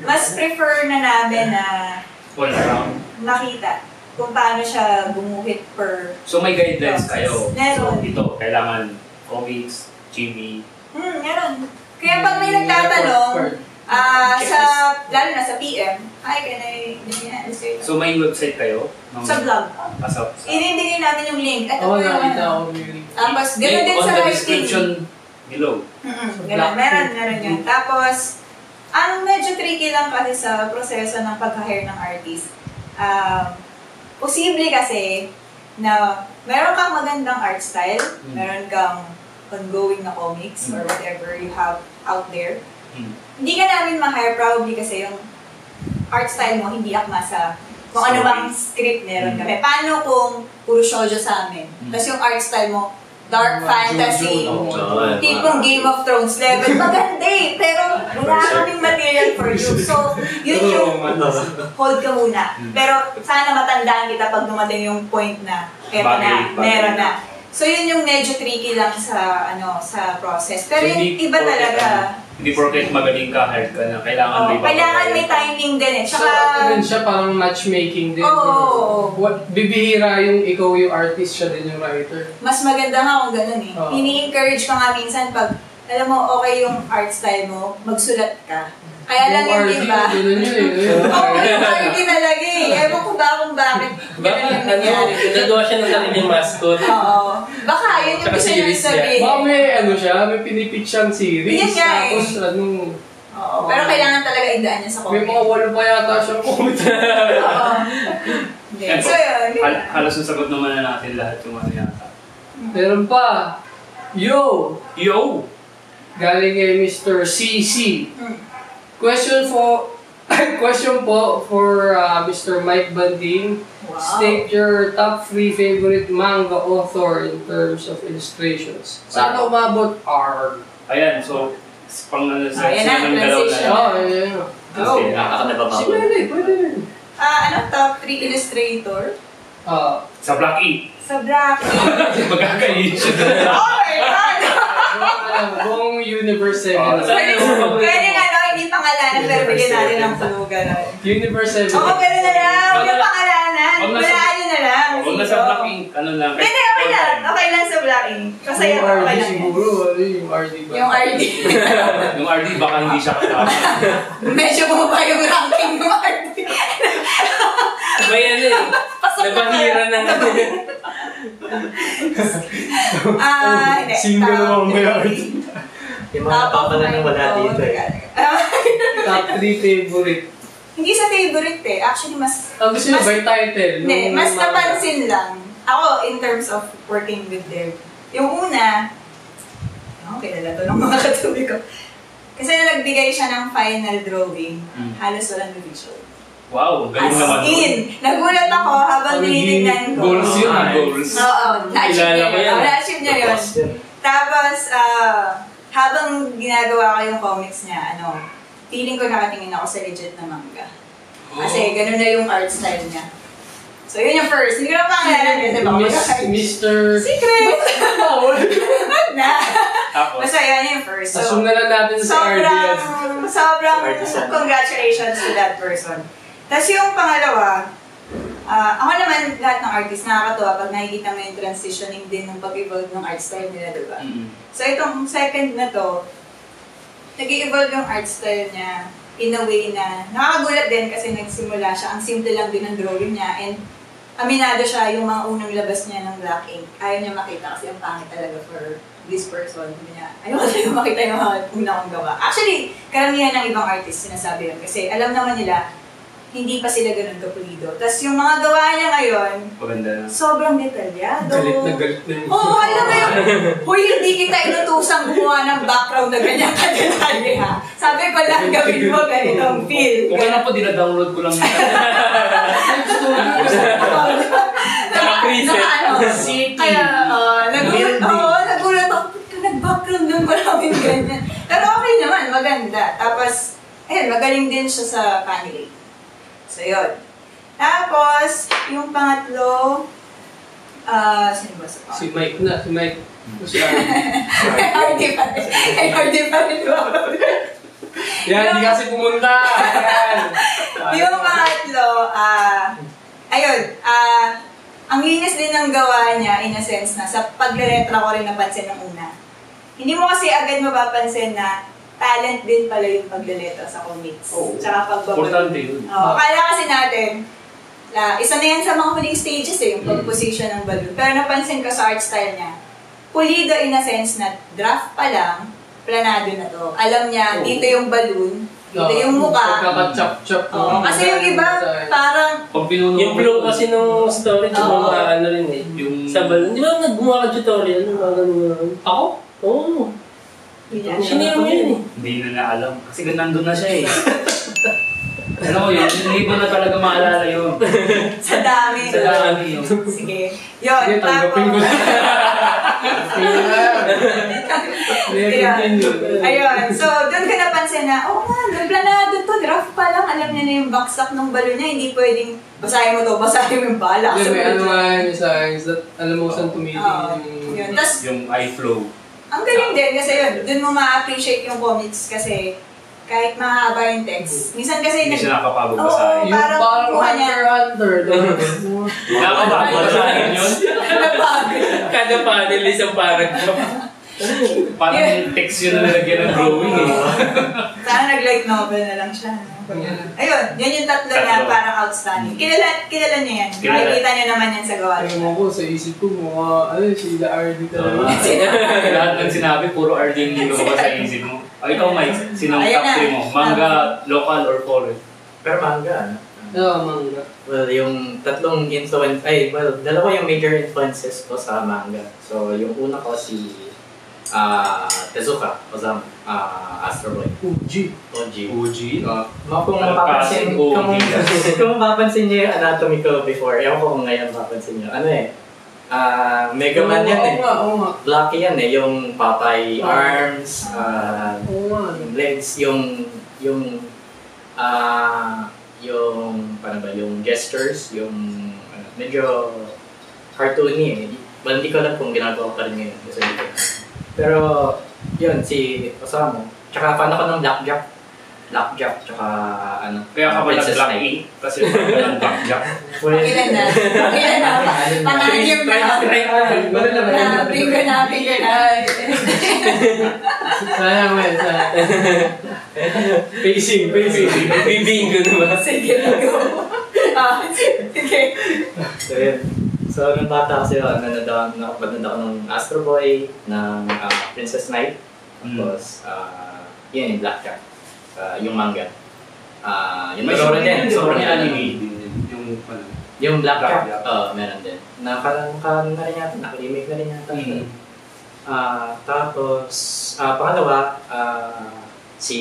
mas prefer na namin na All around. makita kung paano siya gumuhit per... So may guidelines process. kayo. Meron. So ito, kailangan comics, chibi. Meron. Kaya pag may nagtatanong, lalo na sa PM, hi, can I illustrate? So may website kayo? Sa blog. Sa Ibibigay namin yung link. Ito Oo, po yung nakita ko yung... Tapos, gano'n link din on sa the writing. description below. Ganun, meron yun. Tapos, ang medyo tricky lang kasi sa proseso ng pag-hire ng artist, posible kasi na meron kang magandang art style, meron kang ongoing na comics or whatever you have out there. Hindi ka namin ma-hire probably kasi yung art style mo hindi akma sa kung ano bang script meron kami. Paano kung puro shoujo sa amin? Tapos yung art style mo, dark fantasy, tipong Game of Thrones level, maganda eh. Pero wala kaming material for you. So, yun yung hold ka muna. Pero sana matandaan kita pag dumating yung point na eto na, meron na. So, yun yung medyo tricky lang sa sa process. Pero So, yung iba talaga, Hindi porket magaling ka, hired ka na. Kailangan may kailangan may timing din eh. So, Tsaka, even siya parang matchmaking din. Oo. Bibihira yung ikaw yung artist, siya din yung writer. mas maganda nga kung ganun eh. Oo. Ini-encourage ka nga minsan pag, alam mo, okay yung art style mo, magsulat ka. Kaya lang yung iba. Ganun yun eh. Oo, yung arty talaga eh. Ewan ko ba kung bakit ganun yung nangyari. Nagawa siya ng sariling mascot. Oo. Baka yun yung Tsaka gusto niya series niya. sabihin. Baka may siya, may pinipitch siyang series. Yun nga eh. Tapos Oo. Pero kailangan talaga idaan niya sa may comment. mga 8 pa yata siyang comment. Oo. Okay. So yun. Halos nasagot naman na natin lahat yung yata. Meron pa. Yo! Yo! Galing kay Mr. CC. Hmm. Question Question po for Mr. Mike Banding. Wow. State your top 3 favorite manga author in terms of illustrations. Saan umabot? R. Ayan, so, pang ano sa Ayan na, ng dalaw na. transition. Oh, yeah. Kasi ako na ba Si Melay, pwede rin. Ano, top 3 illustrator? Sa Black Ink. Sa Black Ink. Magkaka-issue. Oh my God! Buong Universe 7. Pwede nga daw, hindi pangalanan, pero bigyan natin ng clue, gano'n. Universe 7. Oo, gano'n na lang. Huwag yung pangalanan. Walaan nyo na lang. Huwag na sa Black Ink, ano lang. Hindi, okay lang. Okay lang sa Black Ink. Kasi Yung okay RD lang yan. siguro. Ano yung RD ba? Yung RD. Yung RD baka hindi siya kasama. Medyo bumaba yung ranking ng RD. May ano eh. Nabahira ng ano. Hindi. Single naman may RD. Yung mga papala nang wala dito eh. Top 3 favorite. Hindi sa favorite eh. Actually, mas... Ang gusto nyo by title? Hindi, nung mas manga? napansin lang. Ako, in terms of working with them. Yung una, kilala to ng mga katubi ko. Kasi na nagbigay siya ng final drawing, halos walang revision. Wow, galing As naman. in, nagulat ako habang tinitignan ko. Goals yun, goals. Oo, na-achieve niya Kilala ko yun. yan. Na-achieve niya yun. Tapos, habang ginagawa ko yung comics niya, feeling ko nakatingin ako sa legit na manga. Kasi ganun na yung art style niya. So, yun yung first. Hindi ko na pangalan kasi baka magkakaroon. Mr. Secret! na. Tapos, Basta yan yung first. So, Assume na lang natin sa RDS. sobrang Artisan. congratulations to that person. Tapos yung pangalawa, ako naman lahat ng artist nakakatuwa pag nakikita mo yung transitioning din ng pag-evolve ng art style nila, diba? So itong second na to, nag-evolve yung art style niya in a way na nakakagulat din kasi nagsimula siya. Ang simple lang din ng drawing niya and aminado siya yung mga unang labas niya ng Black Ink. Ayaw niya makita kasi ang pangit talaga for this person. Sabi niya, ayaw talaga makita yung mga una kong gawa. Actually, karamihan ng ibang artist sinasabi yun kasi alam naman nila, hindi pa sila ganun kapulido. Tapos yung mga gawa niya ngayon, maganda na. sobrang detalyado. Galit na yun. Oo, alam mo yun. Huy, hindi kita inutusang gumawa ng background na ganyan kadetalye ha. Sabi ko lang gawin mo ganitong feel. Okay na po, dinadawnload ko lang yun. Naka-preset. Kaya, nagulat ako. Nag-background nun maraming ganyan. Pero okay naman, maganda. Tapos, ayun, magaling din siya sa family. So, yun. Tapos, yung pangatlo, sino ba sa pangatlo? Si Mike na, si Mike. RD pa rin. RD pa rin ba? Yan, hindi kasi pumunta. Yan. Yung pangatlo, ayun, ang linis din ng gawa niya, in a sense na, sa pagre-retra ko rin napansin ng una. Hindi mo kasi agad mapapansin na talent din pala yung pagleletra sa comics. Oh. Tsaka pagbabalik. Importante yun. Akala kasi natin, isa na yan sa mga huling stages yung pag-position ng balloon. Pero napansin ko sa art style niya, pulido in a sense na draft pa lang, planado na to. Alam niya, dito yung balloon, dito yung mukha. Pagkaka-chop-chop. Kasi yung iba, parang, Pag pinuno Yung flow kasi nung story, di ba ano rin eh. Yung... Sa balon. Di ba naggumawa ka tutorial? Ano mga ganun? Ako? Oo. Siniro mo yun eh. Hindi na alam. Kasi nandun na siya eh. Alam mo yun, hindi mo na talaga maalala yun. sa dami. Sa dami yun. Sige. Yun, Sige, tanggapin ko na. Ayun. So, doon ko napansin na, nagplanado to, draft pa lang. Alam niya na yung baksak ng balon niya. Hindi pwedeng, basahin mo to, basahin mo yung bala. Hindi, may ano nga yun sa alam mo saan tumitingin Yun. Tas, Yung eye flow. ang galing din kasi yun, doon mo ma-appreciate yung comics kasi kahit mahaba yung text. Minsan kasi Hindi siya nakapagod Oo, basahin. Yung Parang parang kuha niya. Hunter. Nakapagod basahin yun. napagod. Kada panel isang paragraph. Parang yung text yun na nilagyan ng drawing eh. Sana nag-light novel na lang siya. Ayun, yun yung tatlo niya parang outstanding. Kilala niya yan. Kilala. Makikita niya naman yan sa gawa Alam niya. mo ko, sa isip ko, sila RD talaga. Lahat ng sinabi, puro RD hindi ko ba sa isip mo. Ikaw Mike, sino ang Ayan top na. 3 mo? Manga, local, or foreign? Pero manga, Oo, manga. Well, yung tatlong dalawa yung major influences ko sa manga. So, yung una ko si Tezuka, Osamu, Astro Boy. OG. OG. Ah, Kung mapapansin, kung mapapansin niyo yung anatomy ko before, ewan ko kung ngayon mapapansin niyo. Ano eh, Mega Man yan eh. Oo nga. Blocky yan eh, yung Popeye arms, Oo nga. yung legs, paano ba, yung gestures, yung medyo cartoony eh. Well, hindi ko alam kung ginagawa pa rin ngayon. Kasi hindi ko. Pero, yun, si Osamu. Tsaka fan ako ng Blackjack. Blackjack, tsaka ano. Kaya ka ba Princess nag-black Knight. ink? Kasi parang blackjack. Well, Ilan na? Ilan na? Panganib na. Bingo na. Sayang mo yan, sayang. Pacing. Bibingo naman. Sige, go. Sige. So, yun. So, nung bata kasi ako, nakapanood ako ng Astro Boy, ng Princess Knight. Tapos, yun yung Blackjack. Yung manga. Yung May Tororo din. sobrang Sobrang anime din. Yung Blackjack, Blackjack. meron din. Nakalimutan na rin yata, nakalimake na rin yata. Tapos, pangalawa, si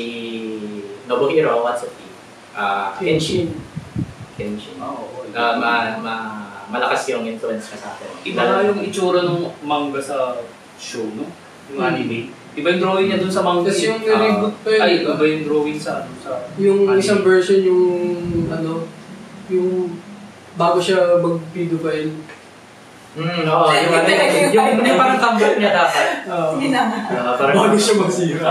Nobuhiro Watsuki. Kenshin. Oo. Malakas yung influence niya sa akin. Iba nga yung itsura ng manga sa show, no? Yung anime. Iba yung drawing niya dun sa manga. Tapos yung reboot pa yun, Ay, diba? iba yung drawing sa Yung anime. isang version yung bago siya mag-pedophile. Oo, yung parang comeback niya dapat. Sige na nga. Parang siya masira.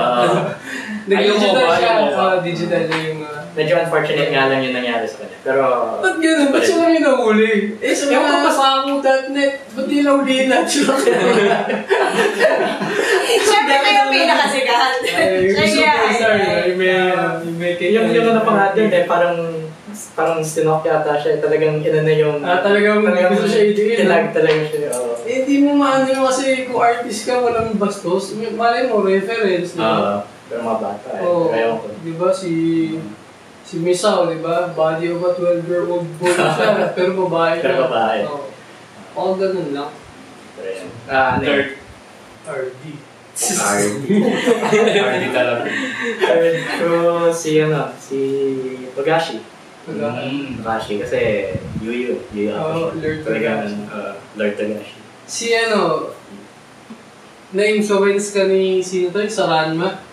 Ayaw mo Nag-digital ba? siya. Ayaw mo ba? Digital na yung... medyo unfortunate nga lang yung nangyari sa kanya. Pero... Ba't gano'n? Ba't siya lang yung nahuli? Sa mga pasako.net, ba't di nahulihin natin sila? Siyempre kayo yung pinakasikat. Yung ano pa nga din eh, parang sinok yata siya. Talagang ina na yung... Talagang gusto siya idiin. Talagang siya. Hindi mo maano kasi kung artist ka, walang bastos. Malay mo, reference. Pero mga bata eh. Oo. Ayaw ko. Diba si Misao, diba? Body of a 12-year-old boy siya, pero babae Pero babae. Oo. All ganun lang. Pero yan. Third. RD. RD talaga. Third ko si Togashi. Togashi kasi Yu Oo, Lord Talagang Lord Togashi. Si na-influence ka ni sino to? Sa Ranma?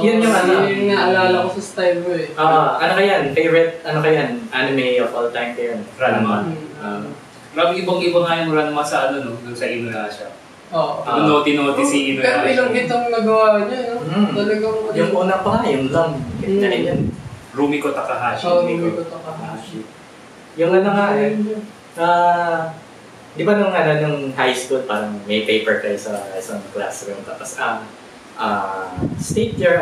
Yun yung ano. Yung naalala ko sa style mo eh. Ano kayan? Favorite, anime of all time kayo? Ranma. Mm. Grabe ibang-iba nga yung Ranma sa dun sa Inuyasha. Oo. Yung naughty si Inuyasha. Pero ilang hit ang nagawa niya, no? Talagang... Yung una pa nga, yung Lam. Na rin yan. Rumiko Takahashi. Rumiko Takahashi. Yung ano nga eh. Di ba nung high school, parang may paper kayo sa isang classroom. Tapos, state your,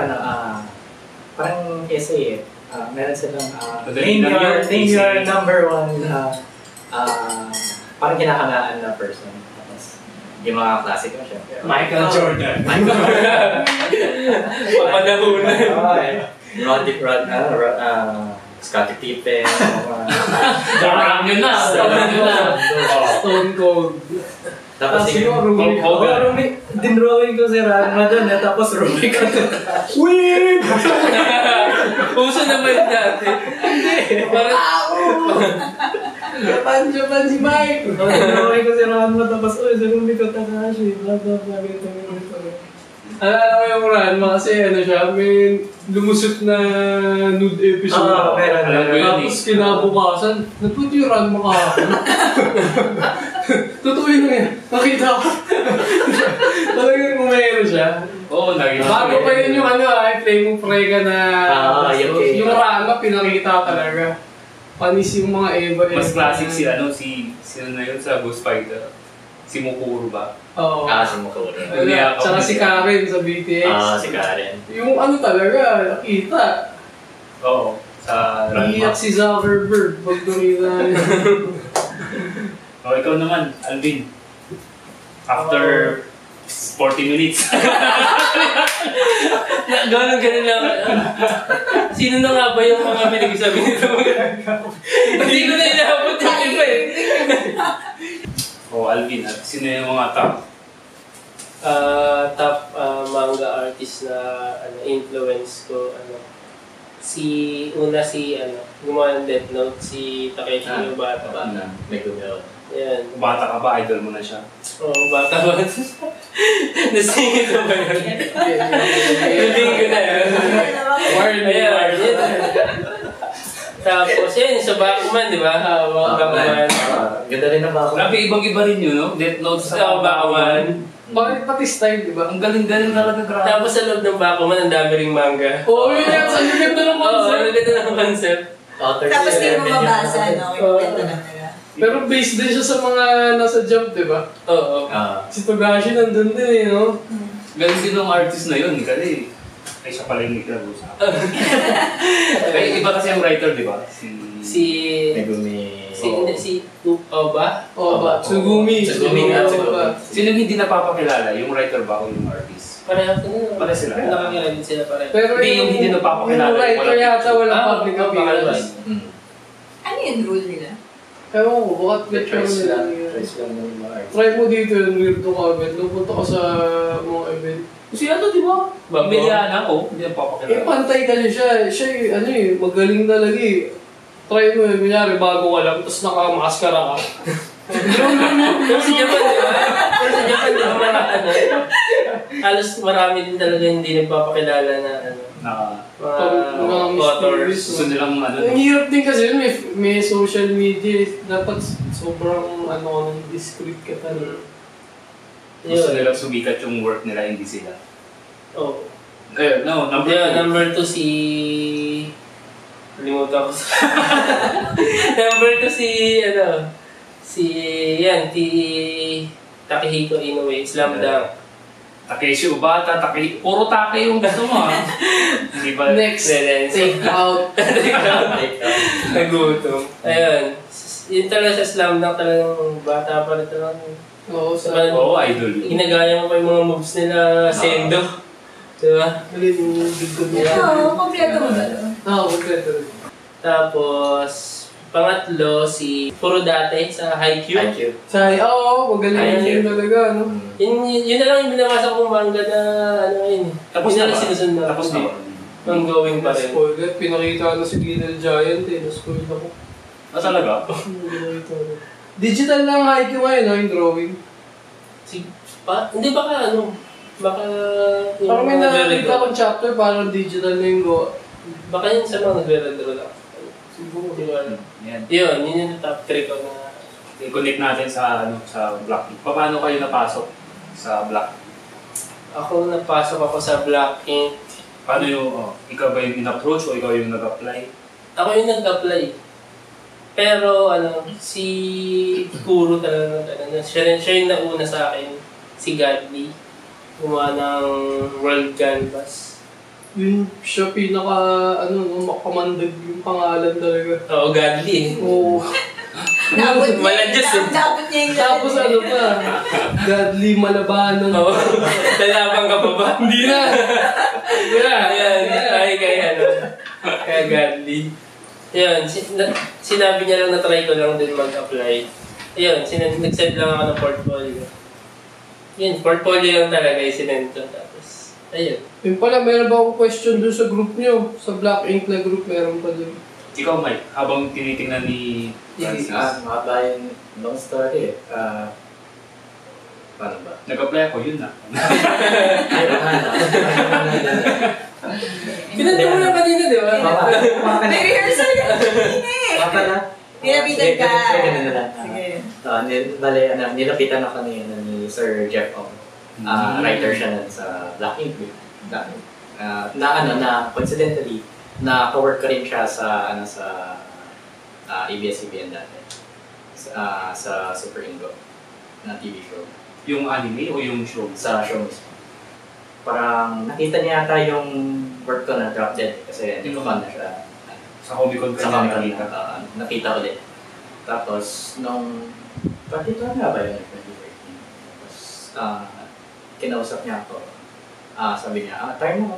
parang essay eh. Meron silang, name your number one, parang kinahangaan na person. Tapos, yung mga classic ko, syempre. Michael Jordan. Papadahunan. Scottie Pippen. Darang yun na. Stone Cold. Tapos siguro Rumi. Dinrawing ko si Ranma doon tapos Rumi ka doon. Win! Uso naman dati. Japan si Mike! Dinrawing ko si Ranma tapos, si Rumi ka Takahashi. Blah, blah, blah, ganito. Alala ko yung Ranma kasi siya, may lumusot na nude episode. meron. Tapos kinabukasan, nag-put yung Ranma kahapon. Totoo yun yan. Nakita ko. Talagang kumero siya. Oo, nakita. Bago pa yun yung Flame Frega na yung Ranma pinakita talaga. Panis yung mga Eva. Mas classic sino na yun sa Ghost Fighter? Si Mukuro ba? Oo. Si Mukuro. Tsaka si Karen sa BTX. Si Karen. Yung talaga, nakita. Oo, sa Ranma. Iiyak si Zuckerberg pag tumita niya. Ikaw naman, Alvin. After 40 minutes. Ganun lang. Sino na nga ba yung mga pinag-isabi nito? Hindi ko na inabot yung iba eh. Alvin, at sino yung mga top top manga artist na influence ko, una si gumawa ng Death Note, si Takeshi Obata. May gumero. Yan. Bata ka ba? Idol mo na siya? Oo, bata ba? Nasingit na ba yun? Nabing ko na yun. Ayan, yun. Tapos yun, sa Bakuman, di ba? Bakuman. Ganda rin ang Bakuman. Grabe, ibang-iba rin yun, no? Death Note sa Bakuman. Pati style, di ba? Ang galing-galing talaga, grabe. Tapos sa loob ng Bakuman, ang dami ring manga. Oo, yun yan. Sa ganda ng Oo, concept. ang ganda ng concept. Tapos di mo mabasa, no? Kinuwento lang nila. Pero based din siya sa mga nasa Jump, di ba? Oo. Si Togashi nandun din eh, no? Galing din ng artist na yun, kasi ay siya pala yung nagkagusa. Ay, iba kasi ang writer, di ba? Si Oba? Oba. Tsugumi. Tsugumi nga, Oba. Sino hindi napapakilala? Yung writer ba o yung artist? Pareho sila. Pareho sila. Nakakilala din sila pareho. Pero Hindi, yung hindi napapakilala. Yung writer yata walang public baka appearance. Ano yung rule nila? Ewan ko, bakit get Tries lang. nila? Tries lang ng mga artist. Try mo dito yung weirdo ka agad. Lupunta ka sa mga event. Kasi ano, di ba? Bago. Mediana, hindi Eh, napapakilala. pantay kasi siya. Siya, magaling talaga eh. Try mo eh, kunyari, bago ka lang, tapos nakamaskara ka. Pero sa Japan, di ba? Pero sa Japan, di ba? Halos marami din talaga hindi nagpapakilala na mga authors. Gusto nilang Ang hirap din kasi yun, may social media. Dapat sobrang discreet ka talaga. Gusto nilang sumikat yung work nila, hindi sila. Oh. Eh, no, number Yeah, 2. number 2 si... Kalimutan ko sa... Number 2 si Takehiko Inoue, Slam Dunk. Takeshi Obata, puro take yung gusto mo, ha? Hindi ba? Next, take out. Nagutom. Ayun. Yun talaga sa Slam Dunk, talagang bata pa rin talaga. Oo, sa... Oo, idol. Ginagaya mo pa yung mga moves nila Sendo. Diba? Alin yung bigod nila. Oo, kompleto mo ba? Kompleto rin. Tapos, pangatlo, si Furodate sa Haikyuu. Magaling yun talaga, no? Yun na lang yung binabasa kong manga na yun. Tapos Yun na lang ba? sinusunod na. Tapos na ba? Ongoing pa rin. Spoiler, pinakita na si Little Giant eh, na-spoil ako. Ah, talaga? Pinakita na. Digital lang Haikyuu ngayon, no, yung drawing. Hindi baka baka yung Parang may mga nakakita nagre-redraw. akong chapter, parang digital na yung go. Baka yun sa mga nagre-redraw lang. Siguro. Yan. Yun yung top 3 ko na. I-connect natin sa Blackpink. Paano kayo napasok sa Blackpink? Ako napasok ako sa Blackpink. Paano ikaw ba yung in-approach o ikaw yung nag-apply? Ako yung nag-apply. Pero si Kuro talaga siya yung nauna sa akin. Si Godly. Gumawa ng World Canvas. Yun siya makamandag yung pangalan talaga. Oo, Godly. Oo. Maladyos eh. Dapat niya yung Tapos Godly Malabanan. Oo. Lalabang ka pa ba? Hindi na. Ayan. Ay, kaya Godly. Ayun, sinabi niya lang na try ko lang din mag-apply. Ayun, nag-send lang ako ng portfolio. Yun, portfolio lang talaga yung sinend ko. Tapos, ayun. Yun pala, meron ba akong question dun sa group nyo? Sa Black Ink na group, meron pa dun. Ikaw, Mike, habang tinitingnan ni Francis, Mahaba yung long story eh. Paano ba? nag-apply ako, yun na. Pinanto mo lang kanina, di ba? May rehearsal ka kanina eh. Pala? Nilapitan ka. Ganun na lang. Sige. Nilapitan ako ni Sir Jeff Ong. Writer siya nun sa Black Ink. Na coincidentally, na-cowork ko rin siya sa ABS-CBN dati. Sa Super Ingo na TV show. Yung anime o yung show? Sa show mismo. Parang nakita niya yata yung work ko na Drop Dead kasi hindi ko fan na siya. Sa Comic-Con ka Sa niya Comic-Con nakita. nakita ulit. Tapos, bakit ba yun? 2013. Tapos, kinausap niya ako. Sabi niya, try mo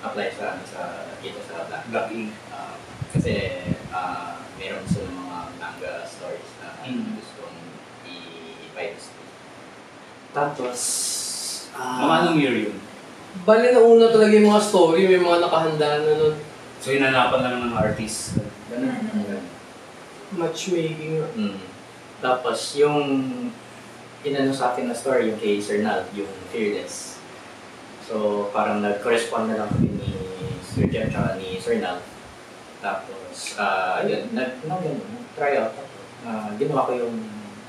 apply dito sa Black Ink. kasi mayroon sa mga manga stories na gustong i-virus. Tapos, Mga anong year yun? Bali na una talaga yung mga story, may mga nakahanda na nun. So hinanapan lang ng artist. ganun. Matchmaking. Tapos, yung inano sa akin na story, yung kay Sir Nal, yung Fearless. So, parang nag-correspond na lang kami ni Sir Jeff at ni Sir Nal. Tapos, yun, nag-try out ako. Ginawa ko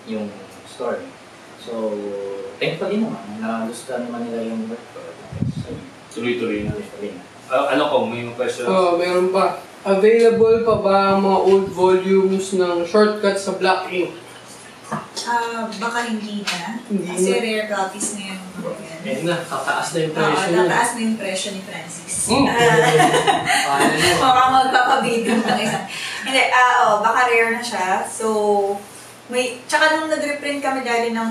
yung story. So, thankfully naman, nagustuhan naman nila yung work ko. Tapos, Tuloy-tuloy na. tuloy na. Ano ko, may mga question? Meron pa. Available pa ba ang mga old volumes ng Shortcuts sa Black Ink? Baka hindi na. Hindi Kasi na. rare copies na yung mga yan. Eh na, tataas na yung Oo, presyo niya. tataas na yung presyo ni Francis. Paano yun? Baka magpapabidyo ng isa. Hindi, baka rare na siya. So, tsaka nung nag-reprint kami dali ng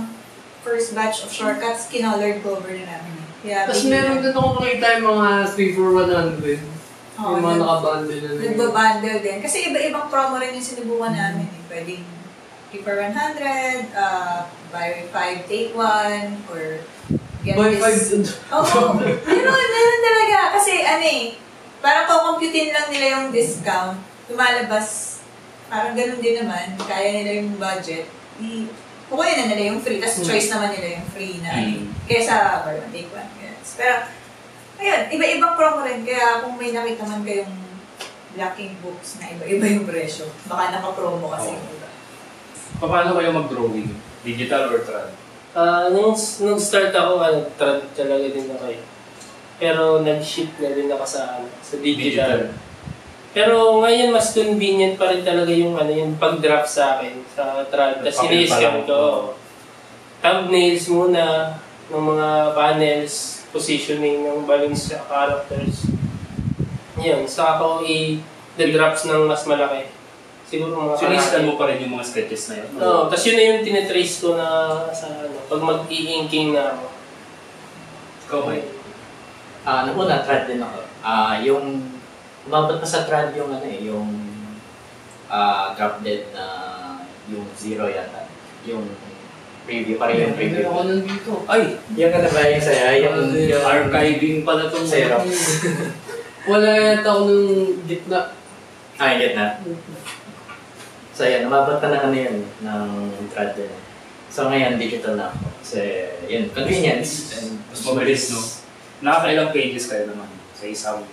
first batch of Shortcuts, kinolored cover na namin. Kaya, Tapos meron din ako nakita yung mga 3 for 100. Oo, Yung mga nakabundle na rin. nagbabundle din. Kasi iba-ibang promo rin yung sinubukan namin. Pwedeng 3 for 100, buy 5, take 1, or get Buy this. 5. Oo, meron talaga. Kasi parang kukumputin lang nila yung discount. Lumalabas, parang ganun din naman. Kaya nila yung budget. Kukunin na nila yung free. Tapos choice naman nila yung free na kaysa buy 1, take 1. Yes. Pero, ayun, iba-ibang promo rin. Kaya kung may nakita man kayong blocking books na iba-iba yung presyo, baka naka-promo kasi yung iba. Paano kayo mag-drawing? Digital or trad? Nung start ako, trad talaga din ako eh. Pero nag-shift na din ako sa digital. Pero ngayon mas convenient pa rin talaga yung yung pag-drop sa akin sa trad. Tapos ini-scan ko. Thumbnails muna ng mga panels, positioning ng balloons sa characters. Yun, saka ko i-drops ng mas malaki. Siguro mga Sinistan mo pa rin yung mga sketches na yun? Oo, tapos yun na yung tinitrace ko na sa pag mag-i-inking na ako. Ikaw ba? Una, trad din ako. Yung umabot pa sa trad yung yung drop dead na yung 0 yata. Yung preview, parang yung preview. Ako nandito. Ay! Yung ba yung saya? Yung Archiving pala itong Zero. Wala yata ako nung gitna. Get na. So yan, umabot pa na yun ng trad din. So ngayon, digital na ako. Kasi yun, convenience. And Mas mabilis, no? Nakakailang pages kayo naman sa isang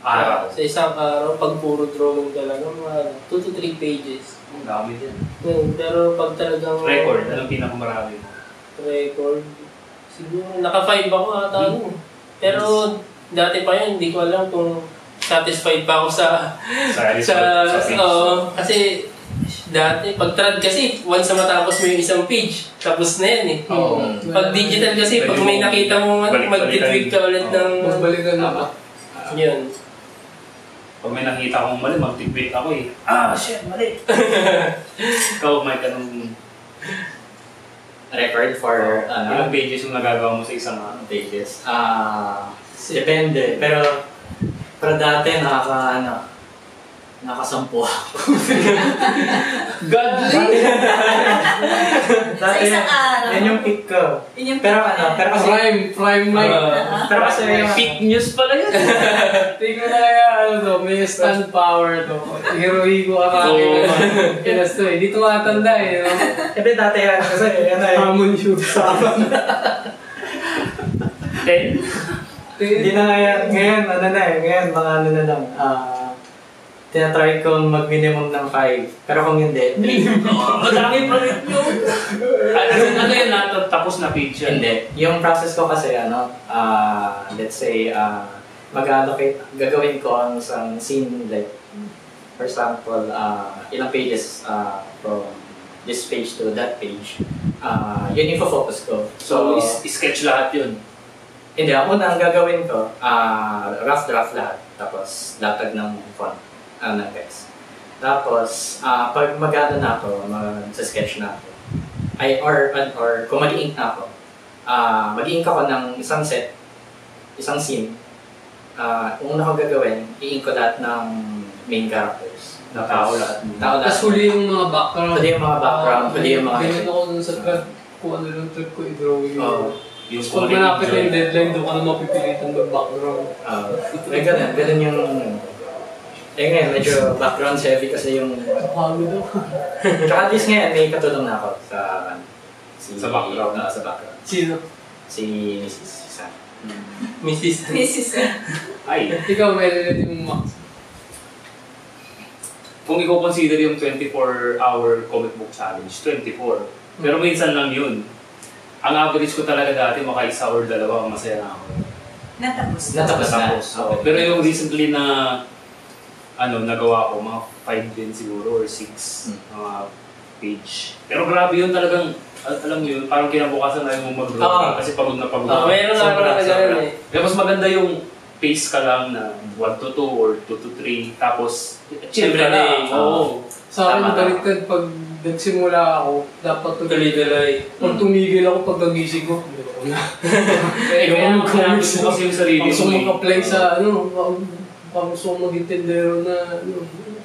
araw. Sa isang araw, pag puro drawing talaga, mga 2 to 3 pages. Ang dami din. Pero pag talagang... Record, anong pinakamarami mo? Record. Siguro, naka-5 ako ata. Pero dati pa yun, hindi ko alam kung satisfied pa ako sa page. kasi dati, pag trad kasi, once na matapos mo yung isang page, tapos na yan eh. Oo. Pag digital kasi, pag may nakita mo mag-tweak ka ulit ng... Magbalikan na ba? Yun. Pag may nakita akong mali, mag-tweet ako eh. Shit, mali! Ikaw, Mike, anong record for ilang pages yung nagagawa mo sa isang pages? Depende. Pero dati nakasampu ako. Godly! Sa isang araw. Yan yung pick ko. Yun yung Pero kasi Prime mic. pero kasi yung Fake news pala yun! Tingnan na kaya, may stand power to. Heroico Araki. Kinas to eh. Di tumatanda eh. No? Kasi dati yan kasi Hamon shoes. hindi na ngayon mga na lang. Tinatry kong mag-minimum ng 5. Pero kung hindi, 3. Madami pa rin yun! Ano yun tapos na page yan? Hindi. Yung process ko kasi, let's say, mag-allocate, gagawin ko ang isang scene, like, for example, ilang pages from this page to that page. Yun yung focus ko. So, sketch lahat yun? Hindi. Ang una, ang gagawin ko, rough draft lahat. Tapos, latag ng font. Ng text. Tapos, pag mag-ano na ako, mag-sketch na ako, or kung mag-ink na ako, mag-ink ako ng isang set, isang scene. Kung una ko gagawin, i-ink ko lahat ng main characters. Tao lahat. Tapos huli yung mga background. Huli yung mga background, huli yung mga Ganyan ako dun sa trad. kung ano lang trip ko i-drawing. Yung Pag malapit na yung deadline, doon ka na mapipilitan mag-background. Ganun yung... ngayon, medyo background heavy kasi yung... Pagod ako. Tsaka at least ngayon, may katulong na ako sa... Sa background? Sa background. Sino? Si Mrs. Susan. Mrs. Ay, Ikaw, may relative mo, Max. kung i-consider yung 24-hour comic book challenge, 24. Pero minsan lang yun. Ang average ko talaga dati, maka isa or dalawa, masaya na ako. Natapos. Natapos na. Okay. Pero yung recently na nagawa ko, mga 5 din siguro or 6 page. Pero grabe yun talagang, alam mo yun, parang kinabukasan na yung mag-drawing kasi pagod na pagod. Meron nga na gano'n eh. Kaya mas maganda yung pace ka lang na 1 to 2 or 2 to 3, tapos chill ka lang. Oo. Sa akin, Tama. baliktad pag nagsimula ako, dapat Tuloy-tuloy. Pag tumigil ako pag nagising ko, Kaya Yung comics mo kasi yung sarili pag gusto mo. mo apply sa pag gusto mo maging tendero na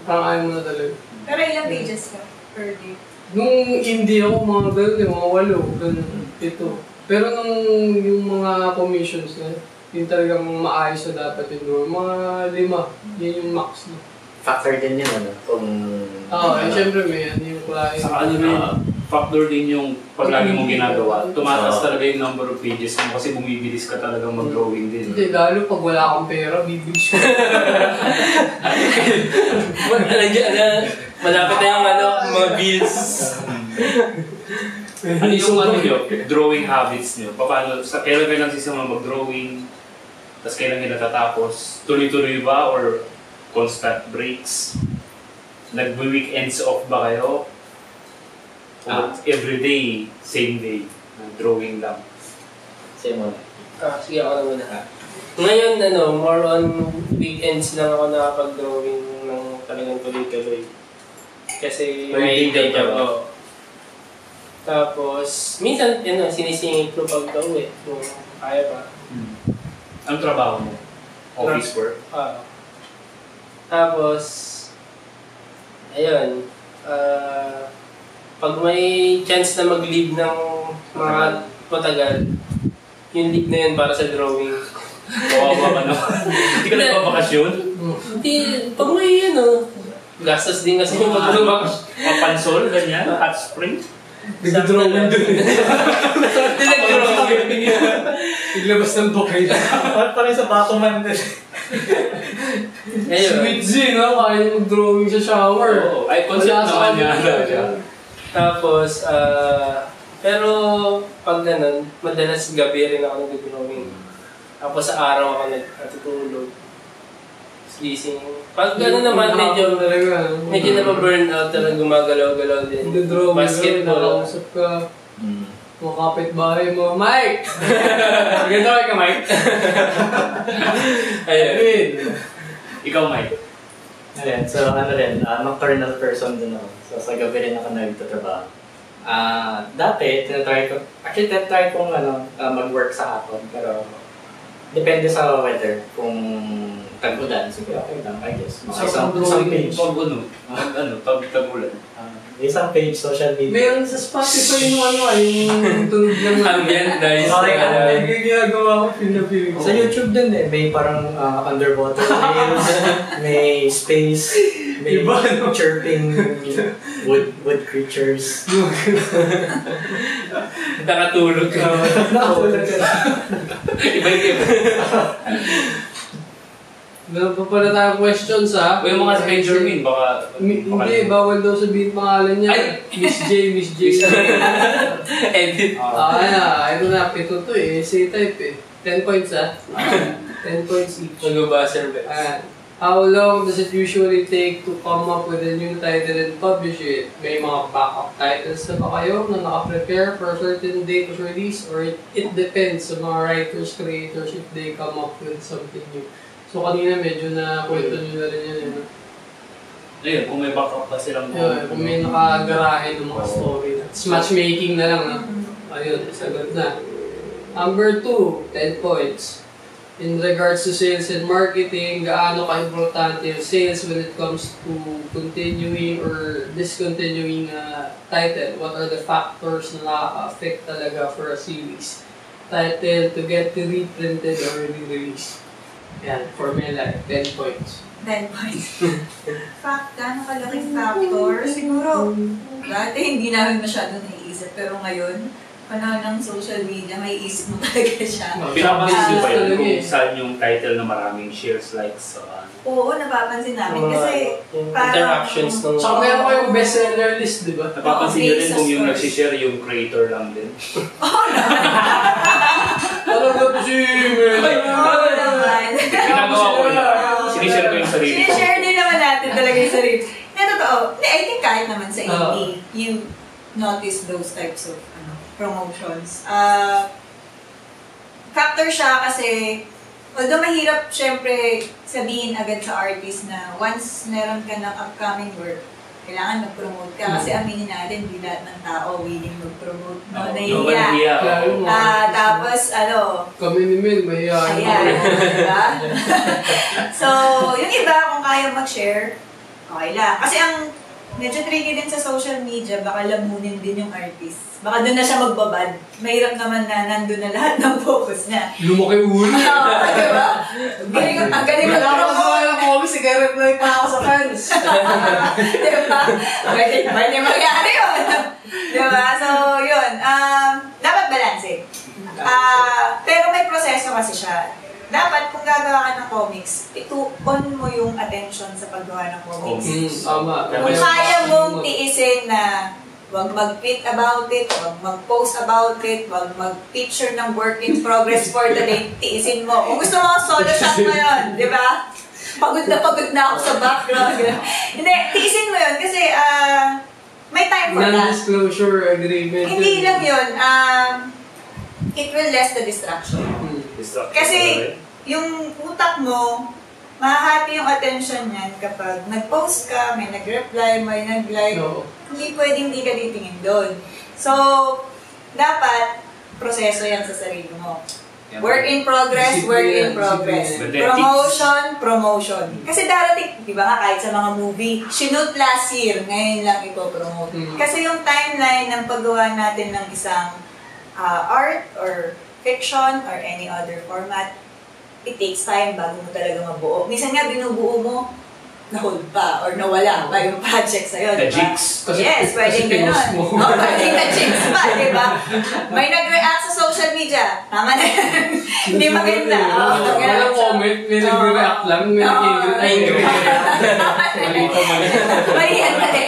parang ayaw mo na talaga. Pero ilang pages ka per day? Nung indie ako, mga gano'n, mga 8, gano'n, 7. Pero nung yung mga commissions na, yung talagang maayos na dapat yung mga 5, yan yung max na. Factor din yun, kung... Siyempre may yung client. Sa factor din yung pag lagi mong ginagawa. Tumataas talaga yung number of pages mo kasi bumibilis ka talagang mag-drawing din. Hindi, lalo pag wala kang pera, bibilis ko. Malapit na yung mga bills. Ano yung drawing habits niyo? Paano, kailan kayo nagsisimula mag-drawing? Tapos kailan kayo natatapos? Tuloy-tuloy ba or constant breaks? Nag-weekends off ba kayo? O everyday, same day, drawing lang? Same mo. Sige ako na muna. Ngayon, more on weekends lang ako nakapag-drawing ng talagang tuloy-tuloy. Kasi may day job ako. Tapos, minsan, sinisingit ko pag uwi kung kaya pa. Anong trabaho mo? Office work? Tapos, ayun, pag may chance na mag-leave ng mga matagal, yung leave na yun para sa drawing. Kawawa ka naman. Hindi ka nagbabakasyon? Hindi, pag may gastos din kasi yung mag-drawing. Papansol, ganyan? Hot spring? Nag-drawing dun. Hindi nag-drawing. Iglabas ng bukay. Parang sa Batman din. Sweet Z, no? Kaya niya mag-drawing sa shower. Oo. Ay, concept naman niya. Tapos, pero pag ganun, madalas gabi rin ako nag-drawing. Tapos sa araw ako natutulog. Gising. Pag gano'n naman, medyo na-burn out talaga, gumagalaw-galaw din. Nag-drawing Basketball. nakausap ka. Mga kapitbahay mo, Mike! Nag-drawing ka, Mike? Ayun. Ikaw, Mike. Ayan, so nocturnal person din ako. So sa gabi rin ako nagtatrabaho. Dati, tinatry kong mag-work sa hapon, pero depende sa weather. Kung tag-ulan, sige okay lang, I guess. Mga isang page. Tag-ulan. Isang page, social media. Meron sa Spotify yung tunog lang. Ambient noise. Yung ginagawa ko, feel. Sa YouTube din may parang underwater whales, may space, may chirping wood creatures. Nakatulog ka. Iba-iba. Meron pa pala tayong questions, ha? O yung mga si Benjamin, baka... Hindi, bawal daw sabihin pangalan niya. Ay! Miss J. Edit. Ito na, pito to eh. Essay type eh. 10 points, ha? 10 points each. Mag-buzzer bets. How long does it usually take to come up with a new title and publish it? May mga backup titles na ba kayo na naka-prepare for a certain date of release? Or it depends sa mga writers, creators if they come up with something new. So kanina medyo na kwento nyo na rin yun. Ayun, kung may backup pa silang Kung may nakagarahe ng mga story. It's matchmaking na lang. Ayun, sagot na. Number 2, 10 points. in regards to sales and marketing, gaano ka-importante yung sales when it comes to continuing or discontinuing a title? What are the factors na nakaka-affect talaga for a series title to get reprinted or re-released? Yan, for me like 10 points. 10 points. Gano'ng kalaking factor? Siguro, dati hindi namin masyado naiisip. Pero ngayon, panahon ng social media, may isip mo talaga siya. Pinapansin ba yun kung saan yung title na maraming shares, likes, so on? Oo, napapansin namin. Kasi, yung parang- interactions ng... Saka meron kayong bestseller list, di ba? Napapansin nyo rin kung yung Stores. nagsishare yung creator lang din. Alam ko po si Oo naman. Ginagawa ko yun. Sinishare ko yung sarili ko. Sinishare din naman natin talaga yung sarili. Na totoo, I think kahit naman sa Oo. indie, you notice those types of promotions. Factor siya kasi, although mahirap syempre sabihin agad sa artist na once meron ka ng upcoming work, kailangan mag-promote ka. Kasi aminin natin, di lahat ng tao willing mag-promote. No, nahihiya. Tapos, kami ni Mel, mahihayin ayan, ako. diba? So, yung iba, kung kaya mag-share, okay lang. Kasi ang medyo tricky din sa social media, baka lamunin din yung artist. Baka doon na siya magbabad. Mahirap naman na nandun na lahat ng focus niya. Lumaki ulo. Oo, diba? Ang galing Wala ko mag-promote. sa ako, sigaret-reply pa ako sa fans. Diba? Pwede mangyari yun. Diba? So, yun. Dapat balanse. Pero may proseso kasi siya. Dapat kung gagawa ka ng comics, on mo yung attention sa paggawa ng comics. Tama. Kung kaya mong tiisin na huwag mag-tweet about it, huwag mag-post about it, huwag mag-picture ng work in progress for the day, tiisin mo. Kung gusto mo, solo shot mo yun, di ba? Pagod na ako sa background. Hindi, tiisin mo yun kasi may time for that. Non-disclosure agreement. Hindi lang yun, it will less the distraction. Kasi yung utak mo, mahahati yung attention niyan kapag nag-post ka, may nag-reply, may nag-like, No. hindi pwedeng hindi ka titingin doon. So, dapat proseso yan sa sarili mo. Work in progress, work in progress. Promotion. Kasi darating, di ba nga, kahit sa mga movie, shoot last year, ngayon lang ipopromote. Kasi yung timeline ng paggawa natin ng isang art or fiction or any other format, it takes time bago mo talaga mabuo. Minsan nga binubuo mo, na-hold pa or nawala pa yung project sa'yo, di ba? Na-jinx. Yes, pwedeng gano'n. Pwedeng na-jinx pa, di ba? May nag-react sa social media. Tama na yan. Hindi maganda. Walang comment, may nag-react lang, may nag-agree. Mali pa mali. Mali yan, mali.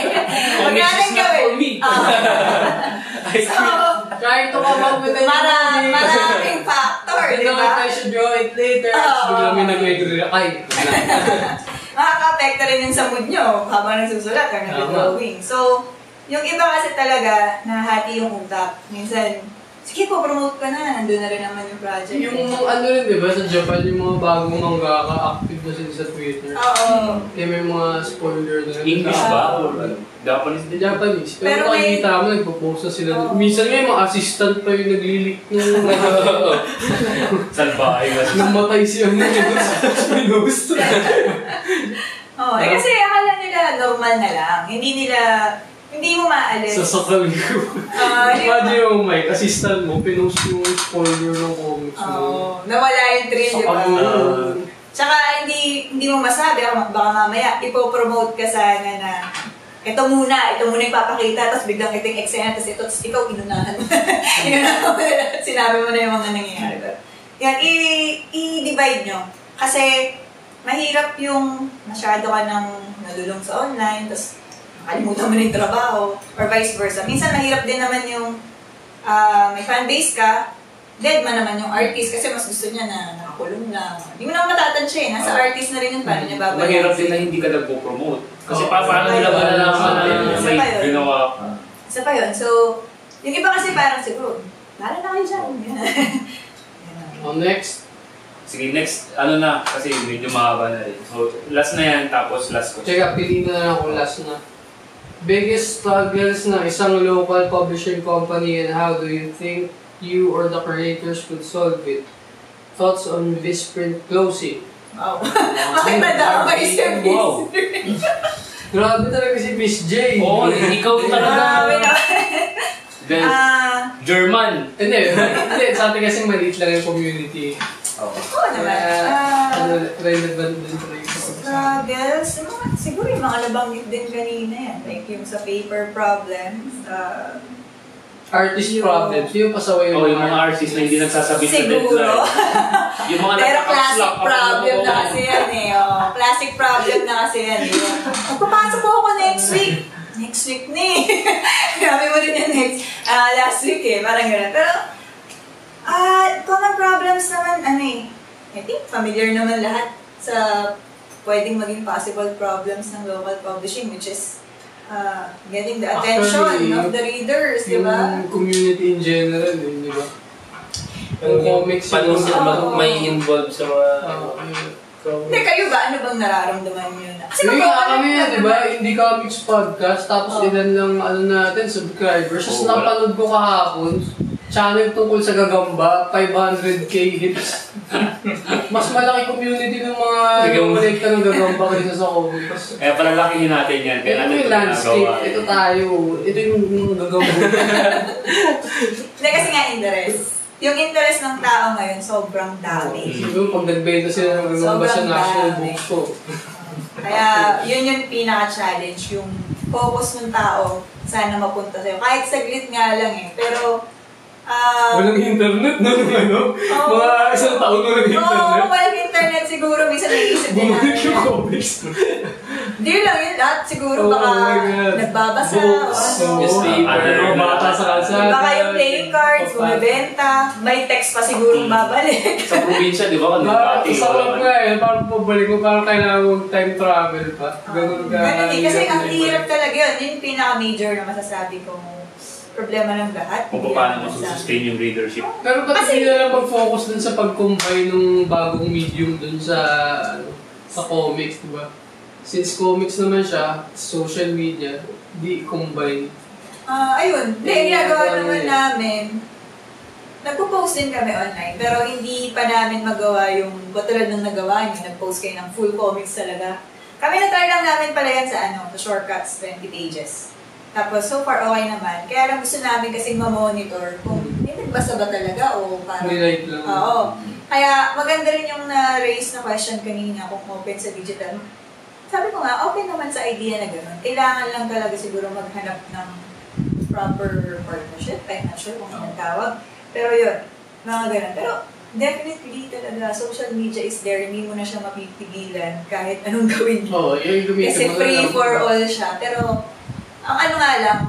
Huwag natin gawin. So, Try to come up with a maraming factor, I di don't know if ba? I should draw it later. Bigla may nag-agree. Ay, Makaka-apekto rin yun sa mood nyo habang nagsusulat or nag-drawing. So, yung iba kasi talaga, nahati yung utak. Minsan, sige po, promote ka na. Nandun na rin naman yung project. yung ano rin, di ba, sa Japan, yung mga bagong mangaka, active na sila sa Twitter. Oo. Eh, may mga spoiler na rin. English ba? Or Japanese din? Japanese. Pero Pero may- nakikita mo, nagpo-post na sila. Oo. Minsan nga yung mga assistant pa yung nag-leak nung Salbahay na siya. namatay siya na pinost. Oo, kasi akala nila normal na lang. Hindi mo maalis. Sasakal ko. Imagine mo, Mike, assistant mo, pinost yung spoiler ng comics mo. Oo, nawala yung thrill, di ba? Tsaka hindi mo masabi, baka mamaya ipopromote ka sana na ito muna yung papakita, tapos biglang ito yung eksena, tapos ikaw inunahan mo. Inunahan mo na, sinabi mo na yung mga nangyayari. Yan, i-divide nyo. Kasi mahirap yung masyado ka nang nalulong sa online, tapos nakalimutan mo na yung trabaho, or vice versa. Minsan mahirap din naman yung may fanbase ka, dead man naman yung artist kasi mas gusto niya na nakakulong lang. Hindi mo naman matatansya eh. Nasa artist na rin yung paano niya babalansin. Mahirap din na hindi ka nagpo-promote. Kasi paano nila malalaman na may ginawa ka? Isa pa yun. So, yung iba kasi parang siguro, bahala na kayo dyan. Next. Sige, next, ano na, kasi medyo mahaba na rin. So, last na yan, tapos last question. Teka, piliin na lang ako last na. Biggest struggles ng isang local publishing company and how do you think you or the creators could solve it? thoughts on Visprint closing? Wow. Bakit nadamay si Wow. Grabe talaga si Miss J. Oo, ikaw talaga. Grabe na. Then, German. Hindi, sa atin kasi maliit lang yung community. Oo naman. Relevant din rin. Struggles, siguro yung mga nabanggit din kanina yan. Like yung sa paper problems. Artist problems, yung pasaway Oh, yung mga artists na hindi nagsasabit sa Siguro. deadline. Yung mga Pero classic nagkakapslap pa problem rin na ako. kasi yan eh. Oh. Classic problem na kasi yan eh. Magpapasok po ako next week. Next week na eh. Grabe mo rin yan last week eh. Parang gano'n. Pero, common problems naman, I think familiar naman lahat sa pwedeng maging possible problems ng local publishing, which is getting the attention Actually, of the readers, di ba? Yung community in general, di ba? Yung comics Paano sila may involve sa mga... Hindi, kayo ba? Ano bang nararamdaman nyo na? Kasi Hindi magkakaroon kami na di ba? Indie Comics Podcast, tapos ilan lang natin, subscribers. Tapos napanood ko kahapon, channel tungkol sa Gagamba, 500k hits. Mas malaki community ng mga nag-connecta ng Gagamba kaysa sa comics. Kaya palalakihin natin yan. Kaya Ito natin yung landscape, ito tayo. Ito yung Gagamba. Hindi, kasi nga interest. Yung interest ng tao ngayon, sobrang dami. Siguro pag nagbenta sila ng Gagamba sa Sobrang national dami. bookstore. Kaya yun yung pinaka-challenge, yung focus ng tao, sana mapunta sa'yo. Kahit saglit nga lang eh. Pero, Walang internet na mga isang taon walang internet. Oo, walang internet siguro. Minsan naisip din Bumalik yung natin. comics. Hindi lang yun lahat. Siguro Oh baka my God. nagbabasa. Books, o ano. newspaper, bata sa kalsada. Baka yung playing cards, bumibenta. May text pa siguro babalik. Sa probinsya, di ba? Dati, Sa club nga eh, parang pabalik mo, parang kailangan mong time travel pa. Ganun ka. Ganun eh. Kasi ang hirap talaga yun. Yun yung pinaka-major na masasabi kong problema ng lahat. Kung Hindi paano lang masustain yung readership. Pero ba't hindi na lang mag-focus dun sa pag-combine ng bagong medium dun sa comics, di ba? Since comics naman siya, social media, di combine. Ayun. Hindi, ginagawa naman namin. Nagpo-post din kami online, pero hindi pa namin magawa yung katulad ng nagawa niyo, nag-post kayo ng full comics talaga. Kami na-try lang namin pala yan sa sa shortcuts, 20 pages. Tapos, so far, okay naman. Kaya lang gusto namin kasi ma-monitor kung may nagbasa ba talaga o parang... Nilike lang. Oo. Kaya maganda rin yung na-raise na question kanina kung open sa digital. Sabi ko nga, open naman sa idea na gano'n. Kailangan lang talaga siguro maghanap ng proper partnership. I'm not sure kung anong tawag. Pero yun, mga gano'n. Pero definitely talaga, social media is there. Hindi mo na siya mapipigilan kahit anong gawin mo. Oo, yung gamitin Kasi mo na free lang. for all siya. Pero, ang ano nga lang,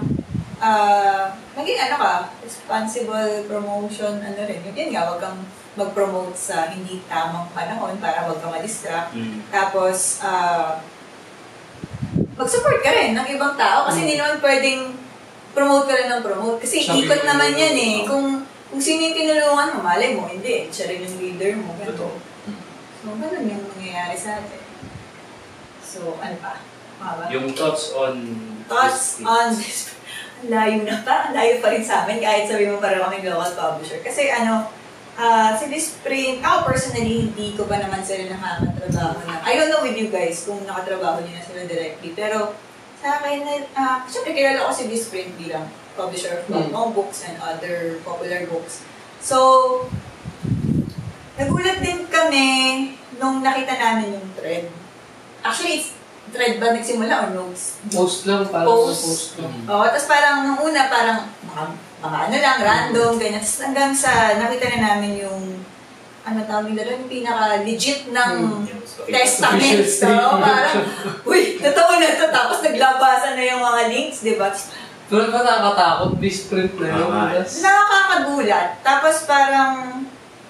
maging responsible promotion, rin. Yun nga, wag kang mag-promote sa hindi tamang panahon para wag kang ma-distract. Tapos, mag-support ka rin ng ibang tao kasi hindi naman pwedeng promote ka rin ng promote. Kasi ikot naman yan eh. Kung sino yung tinulungan mo, malay mo, hindi. Siya rin yung leader mo. Ganun. So, ganun yung nangyayari sa atin. So, ano pa? Yung thoughts on this. Ang layo na pa. Ang layo pa rin sa amin kahit sabi mo para kami local publisher. Kasi si Visprint, ako personally, hindi ko pa naman sila nakakatrabaho na. I don't know with you guys kung nakatrabaho niyo na sila directly. Pero sa akin, syempre kilala ko si Visprint bilang publisher of long books and other popular books. So, nagulat din kami nung nakita namin yung thread. Actually, thread ba nagsimula or notes? Post lang, parang post lang. Oo, tapos parang nung una, parang mga random, ganyan. Tapos hanggang sa nakita na namin yung tawag nila doon, yung pinaka-legit ng testament. So, parang, uy, totoo na ito. Tapos naglabasan na yung mga links, di ba? Pero ba nakakatakot? Visprint na yun. Nakakagulat. Tapos parang,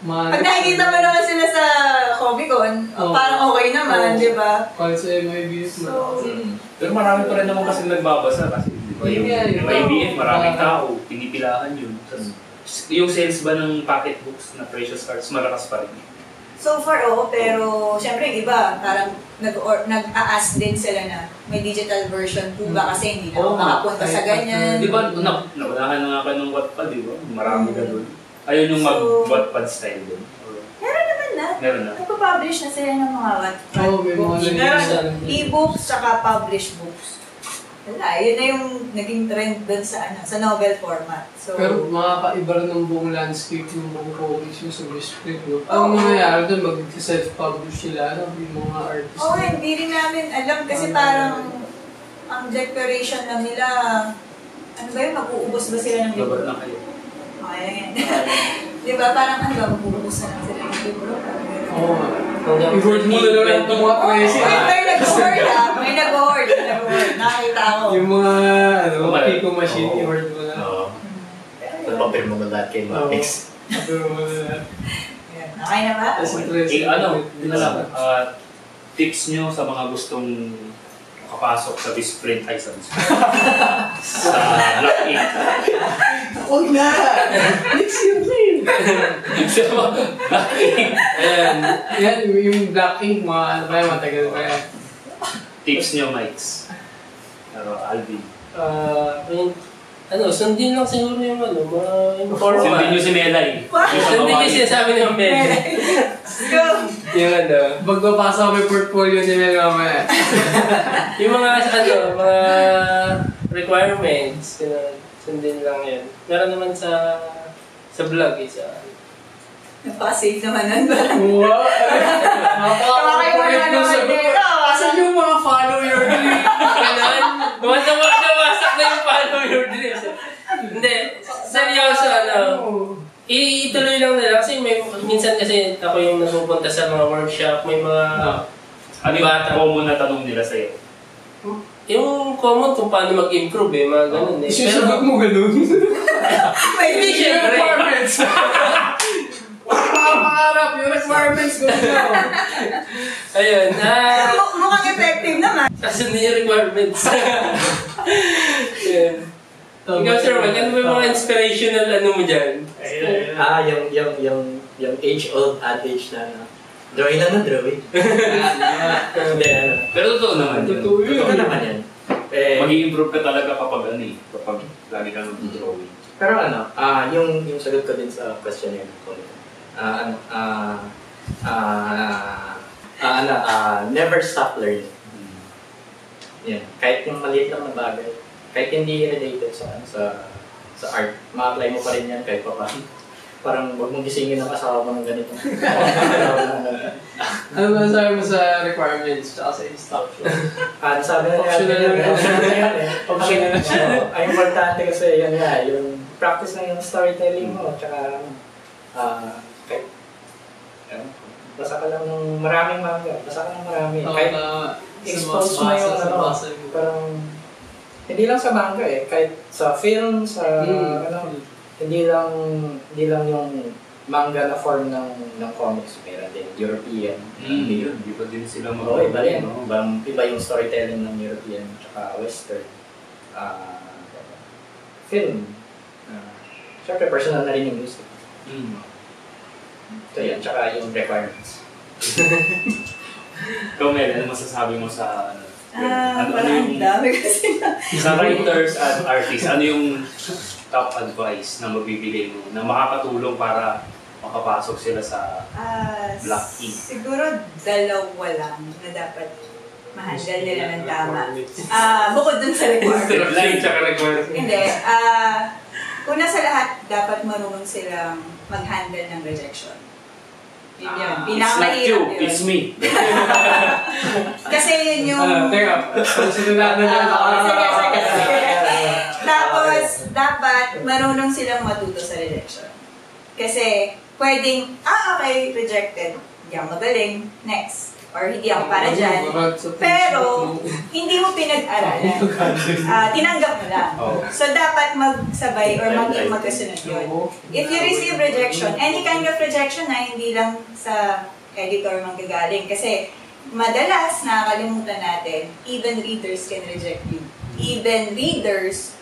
pag nakikita mo naman sila sa Comic-Con, parang okay naman, di ba? Kahit sa MIBS mo. Pero marami pa rin naman kasi nagbabasa kasi di ba yung MIBF, maraming tao, pinipilahan yun. Yung sales ba ng pocket books na Precious Cards, malakas pa rin. So far, oo, pero syempre yung iba, parang nag-a-ask din sila na may digital version po ba kasi hindi na makapunta sa ganyan. Di ba, naunahan na nga ka ng Wattpad, di ba? Marami ka doon. Ayun yung mag-Wattpad style doon. Meron Meron na. Nagpa-publish na sila ng mga Oo, may mga Meron nag- e-books tsaka published books. Wala, yun na yung naging trend dun sa sa novel format. So, Pero makakaiba rin ng buong landscape ng buong comics yung sa Westprint. No? Ang nangyayari doon, mag-self-publish sila, yung mga artists. hindi rin namin alam kasi parang ang declaration lang nila, ano ba yun, mag-uubos ba sila ng libro? Labat na kayo. Okay lang yan. Di ba, parang ano ba, mag-uubos na lang sila ng libro? Oo. I-word mo na lang ng mga press. May nag-hoard may nag-hoard. Nakita ko. Yung mga, Kumare. Kiko machine, Oo. i-word mo na. Oo. Napapir mo na lahat kay Matrix. I-word mo na. Yan. Okay na ba? Tapos interesting. Tips nyo sa mga gustong makapasok sa Bisprint ay sa Black Ink. Huwag na! Next year rin! Black Ink. Ayan. Yan, yung Black Ink, mga ano pa yan, matagal pa yan. Tips nyo, Mikes. Alvin. Sundin lang siguro yung mga format. Sundin nyo si Melay. Sundin yung sinasabi ni Mel. Let's go! Yung Magpapasa ko may portfolio ni Mel mamaya. yung mga requirements, sundin lang yan. Meron naman sa vlog Napaka-safe naman nun ba? Wow! Nakakaiba na naman dito. Asan yung mga follow your dream? Nawasak na yung follow your dreams. Hindi, seryoso, ituloy lang nila kasi minsan kasi ako yung nagpupunta sa mga workshop, may mga Ano yung common na tanong nila sa'yo? yung common kung paano mag-improve mga ganun eh. Isusugot mo ganun? May Hindi, syempre. Requirements! Makapangarap yung requirements ko na. Ayun, mukhang effective naman. kasunod yung requirements. Ayun. Ikaw, Sir Mike, ano ba yung mga inspirational mo dyan? Yung age-old adage na drawing lang ng drawing. Hindi, Pero totoo naman yun. Totoo naman yan. Mag-i-improve ka talaga kapag kapag lagi ka nag-drawing. Pero yung sagot ko din sa questionnaire ko, never stop learning. Yan. Kahit yung maliit lang na bagay, kahit hindi related sa art, ma-apply mo pa rin yan kahit pa paano. Parang huwag mong gisingin ang asawa mo ng ganito. Ano ba sabi mo sa requirements tsaka sa instruction? Sabi na Optional. Ang importante kasi yun nga, yung practice na yung storytelling mo, tsaka kahit basa ka lang ng maraming manga, basa ka ng marami. Kahit expose mo yung parang hindi lang sa manga kahit sa film, sa hindi lang yung manga na form ng comics, meron din European. Yun, di ba din sila Oo, iba rin. Iba yung storytelling ng European at Western. Film. Siyempre, personal na rin yung music. So yan, tsaka yung requirements. Ikaw, Mel, ano masasabi mo sa Parang dami kasi na. sa writers at artists, ano yung top advice na mabibigay mo na makakatulong para makapasok sila sa Black Ink? Siguro dalawa lang na dapat ma-handle nila ng tama. Bukod dun sa requirements. Hindi. Una sa lahat, dapat marunong silang mag-handle ng rejection. Yun yun. It's not you, Pinakamahirap yun. it's me. Kasi yun yung... Teka, sinulat na Sige. Tapos, dapat marunong silang matuto sa rejection. Kasi, pwedeng, okay, rejected. Hindi ako magaling. Next. Or hindi ako para dyan. Pero, hindi mo pinag-aralan. Tinanggap mo lang. So, dapat magsabay or magkasunod yun. If you receive rejection, any kind of rejection na hindi lang sa editor manggagaling. Kasi, madalas, nakakalimutan natin, even readers can reject you. Even readers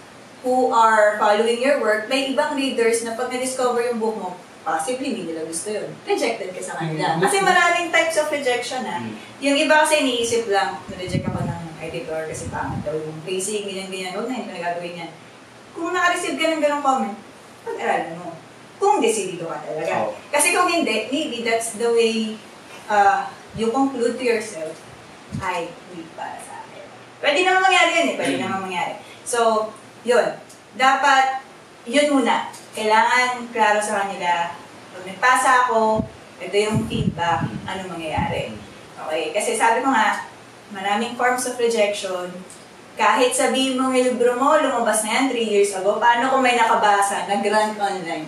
who are following your work, may ibang readers na pag na-discover yung book mo, possibly hindi nila gusto yun. Rejected ka sa kanila. Kasi maraming types of rejection Yung iba kasi iniisip lang, na-reject ka pa ng editor kasi pangit daw yung pacing, ganyan-ganyan, huwag na hindi ko nagagawin yan. Kung naka-receive ka ng ganong comment, pag-aralan mo. Kung desidido ka talaga. Kasi kung hindi, maybe that's the way you conclude to yourself, ay, hindi para sa akin. Pwede naman mangyari yun Pwede naman mangyari. So, yun. Dapat, yun muna. Kailangan klaro sa kanila. Pag nagpasa ako, ito yung feedback, ano mangyayari. Okay? Kasi sabi ko nga, maraming forms of rejection. Kahit sabihin mo yung libro mo, lumabas na yan 3 years ago, paano kung may nakabasa, nag-grant online?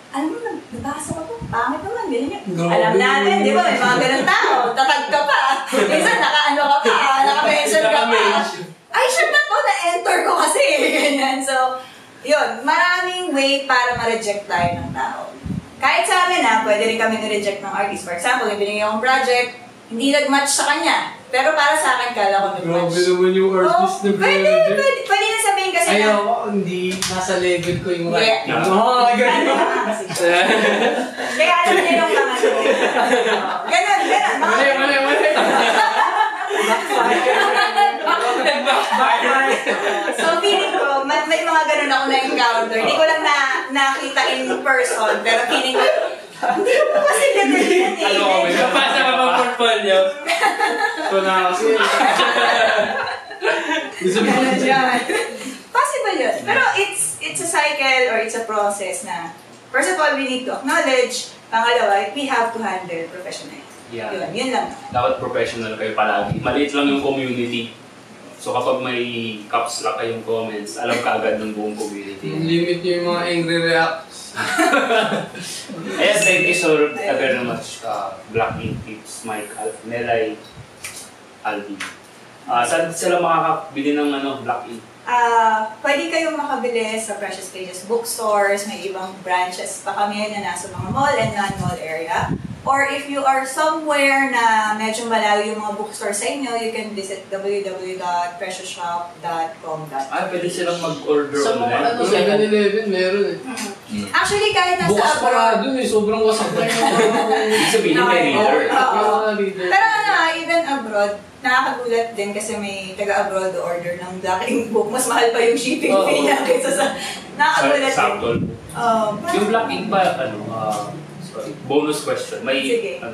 Alam mo, nabasa ko to, pangit naman, ganyan. Alam natin, di ba, may mga ganun tao, tatag ka pa. Minsan, naka-ano ka pa, naka-mention ka pa. Ay, sure na to, na-enter ko kasi. Ganyan. So, yun, maraming way para ma-reject tayo ng tao. Kahit sa amin pwede rin kami na-reject ng artist. For example, binigyan akong project, hindi nag-match sa kanya. Pero para sa akin, kala ko nag-match. Grabe naman yung artist na pwede na sabihin kasi ayaw ko, hindi nasa level ko yung writing. Ano naman kasi. Kaya alam niya yung mga ganon. Mali. So, feeling ko, may mga ganon ako na-encounter. Hindi ko lang nakita in person, pero feeling ko, hindi ko po kasi ganon yan Ano ko, may napasa ka pang portfolio? Ito na kasi. ganon yan. Possible yun. Pero it's a cycle or it's a process na, first of all, we need to acknowledge. Pangalawa, we have to handle professionally. Yeah. Yun lang. Dapat professional kayo palagi. Maliit lang yung community. So kapag may caps lock kayong comments, alam ka agad ng buong community. Limit nyo yung mga angry reacts. Ayan, thank you so very much, Black Ink Tips, Mike, Melay, Alvin. Saan sila makakabili ng Black Ink? Pwede kayong makabili sa Precious Pages bookstores, may ibang branches pa kami na nasa mga mall and non-mall area. Or if you are somewhere na medyo malayo yung mga bookstores sa inyo, you can visit www.preciousshop.com. Pwede silang mag-order Sa mga online. 7-Eleven meron Actually, kahit nasa Bukas pa abroad. dun sobrang wasak na Ibig sabihin, may reader. Pero even abroad, nakakagulat din kasi may taga-abroad order ng Black Ink book. Mas mahal pa yung shipping fee niya kaysa sa... Nakakagulat din. Sample. Yung Black Ink ba, sorry, bonus question. May, Sige.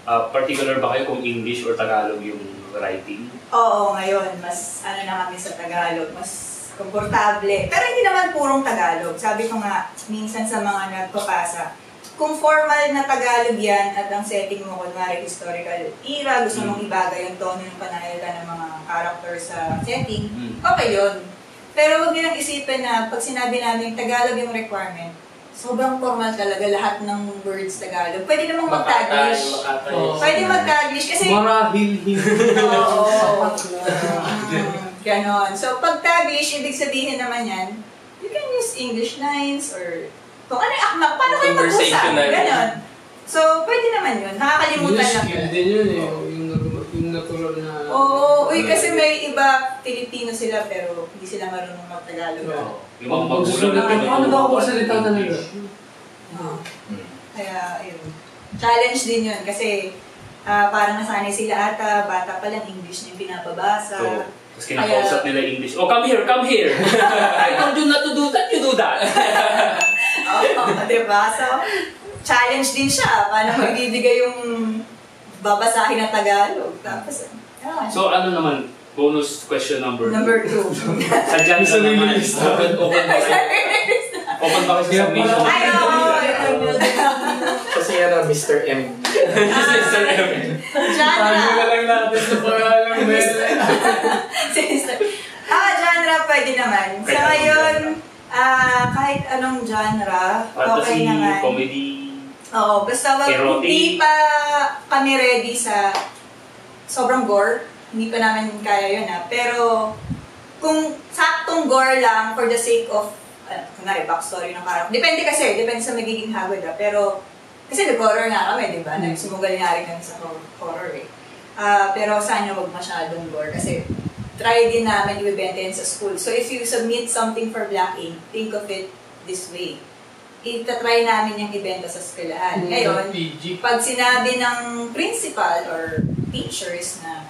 Particular ba kayo kung English or Tagalog yung writing? Oo, ngayon, mas na kami sa Tagalog, mas komportable. Pero hindi naman purong Tagalog. Sabi ko nga, minsan sa mga nagpapasa, kung formal na Tagalog yan at ang setting mo, kunwari historical era, gusto mong ibagay yung tono ng panahalaga ng mga character sa setting, okay yun. Pero huwag nilang isipin na pag sinabi namin Tagalog yung requirement, sobrang formal talaga lahat ng words Tagalog. Pwede namang mag-Taglish. Pwede mag-Taglish kasi... Marahil hindi. Oo. Ganon. So, pag Taglish, ibig sabihin naman yan, you can use English lines or kung ano yung akmak, paano kayo mag-usap? Ganon. So, pwede naman yun. Nakakalimutan lang skill yun. din yun yung natural na... Oo. Kasi may iba, Pilipino sila pero hindi sila marunong mag-Tagalog. Yung mga magulang na Paano ba ako magsalita talaga? Kaya, yun. Challenge din yun kasi parang nasanay sila ata, bata pa lang English na yung pinapabasa. Tapos kinakausap nila English. Oh, come here, come here! I told you not to do that, you do that! Diba? So, challenge din siya. Paano magbibigay yung babasahin na Tagalog. Tapos, So, ano naman, bonus question number 2. number 2. Sadyan sa naman. Open ba kayo? Open ba kayo sa submission? Ay, oo. Kasi Mr. M. Mr. M. Genre. lang natin sa pangalang Sister. Genre pwede naman. Sa ngayon, kahit anong genre, okay Fantasy, naman. comedy. Oo, basta hindi pa kami ready sa sobrang gore. Hindi pa namin kaya yun Pero kung saktong gore lang for the sake of, kunwari, backstory ng character. Depende sa magiging hagod Pero, kasi nag-horror nga kami, di ba? Sumugal nga rin kami sa horror Pero sana wag masyadong gore kasi try din namin ibibenta yan sa school. So if you submit something for Black Ink, think of it this way. Itatry namin yung ibenta sa eskwelahan. Ngayon, pag sinabi ng principal or teachers na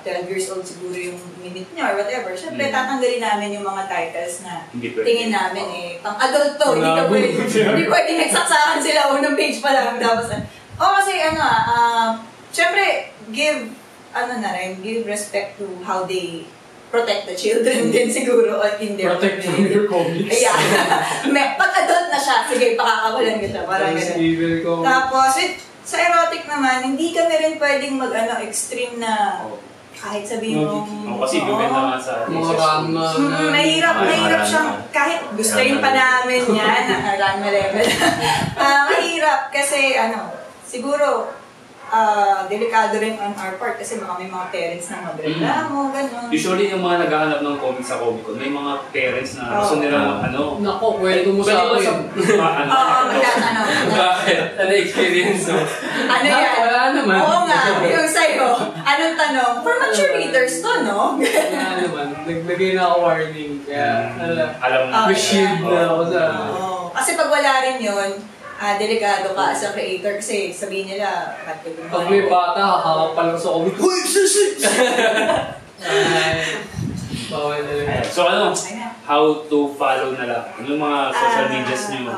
12 years old siguro yung minute niya or whatever, syempre tatanggalin namin yung mga titles na tingin namin pang adult to, hindi pwede nagsaksakan sila unang page pa lang tapos kasi kasi syempre, give respect to how they protect the children din siguro at in their Protect from your comics. Ayan. Pag adult na siya, sige, pakakawalan ka siya. Parang Those ganun. evil comics. Tapos, sa erotic naman, hindi kami rin pwedeng extreme na kahit sabihin mo, Kasi gaganda nga sa Mga rama. mahirap siyang, kahit gusto rin pa namin yan, rama level. Mahirap kasi, siguro, delikado rin on our part kasi baka may mga parents na magreklamo, gano'n. Usually yung mga naghahanap ng comics sa Comic Con, may mga parents na gusto nila Nako, kwento mo sa akin. Bakit? Ano experience mo? Ano yan? Wala naman. Oo nga, yung sa'yo. Anong tanong? For mature readers to, no? Wala naman. Naglagay na ako warning. Kaya, alam na. may shield na ako sa... Oo. Kasi pag wala rin yun, delikado ka as a creator kasi sabihin nila, Pag may bata, kakapal lang sa comic. Uy! Sisi! Ay, bawal na lang. So how to follow na lang? Ano yung mga social medias niyo?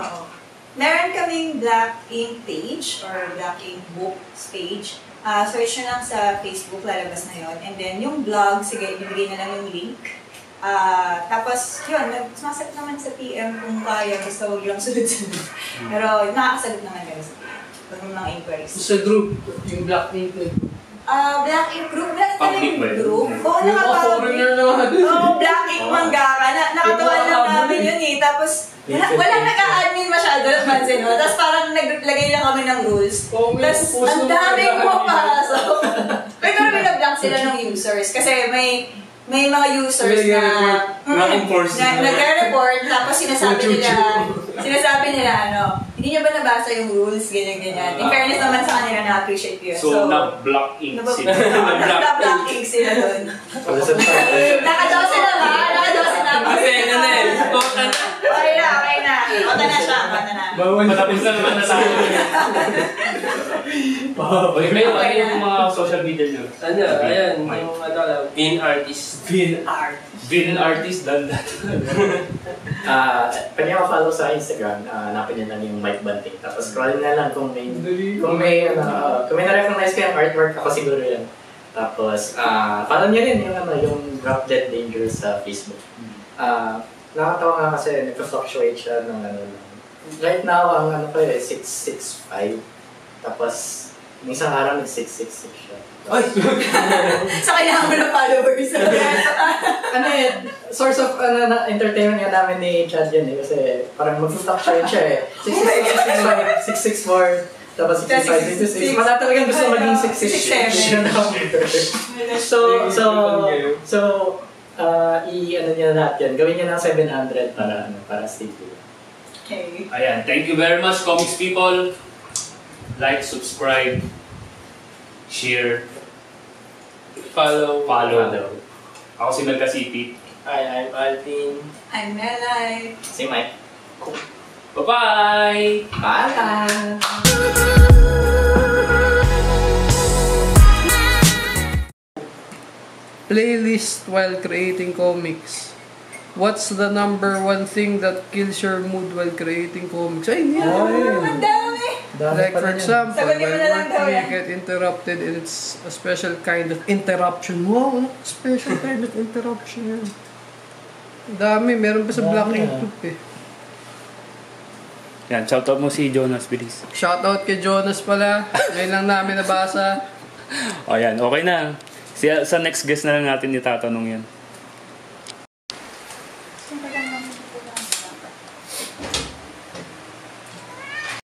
Meron kaming Black Ink page or Black Ink Books page. Search nyo lang sa Facebook, lalabas na yon. And then yung blog, sige, ibigay na lang yung link. Tapos, yun, sumasagot naman sa PM kung kaya, basta huwag lang sunod-sunod. Pero nakakasagot naman kayo sa PM. Pag mga inquiries. Sa group, yung Black Ink na group. Black Ink group? Meron kami Public ba yun? group? Oo, Yung mga foreigner naman. Oo, Black Ink Mangaka. Nakatawa lang namin yun eh. Tapos, walang nag-a-admin masyado at mansin, no? Tapos parang naglagay lang kami ng rules. Tapos, ang daming pumapasok. Pero binablock sila ng users. Kasi may mga users na nag-report, tapos sinasabi nila, hindi niya ba nabasa yung rules, ganyan-ganyan. In fairness naman sa kanila, na-appreciate yun. So na-block ink sila. Na-block ink sila doon. Nakadose na ba? Nakadose na ba? Kasi ano na eh. Okay na. Kota na siya, kota na. Matapos na naman na tayo. Okay, kayo, ano yung mga social media nyo? Ayan, yung Vin Artist. Vin Artist, dandat. Pwede ako follow sa Instagram, hanapin niyo lang yung Mike Banting. Tapos scroll na lang kung may na-recognize ko yung artwork, ako siguro yan. Tapos, follow niyo rin yung Drop Dead Dangerous sa Facebook. Nakatawa nga kasi nagpa-fluctuate siya ng right now, ang 665. Tapos, isang araw nag-666 siya. Ay! Sa kailangan mo na followers. Source of entertainment nga namin ni Chad yan eh. Kasi parang mag-fluctuate siya eh. 664, tapos 65, 66. Wala talagang gusto maging 66. So, i-ano niya lahat yan. Gawin niya ng 700 para stable. Okay. Ayan, thank you very much, comics people. Like, subscribe, share, Follow. Ako si Mel Casipi. I'm Alvin. I'm Melay. Si Mike. Bye-bye! Bye! Playlist while creating comics. What's the number one thing that kills your mood while creating comics? Ay, hindi yan. Ang dami. Like for example, Sagutin mo na lang daw when you yan. get interrupted and it's a special kind of interruption. Wow, special kind of interruption yan. Dami, meron pa sa Black Ink Group eh. Yan, shoutout mo si Jonas, bilis. Shoutout kay Jonas pala. Ngayon lang namin nabasa. O yan, okay na. Sa next guest na lang natin itatanong yan.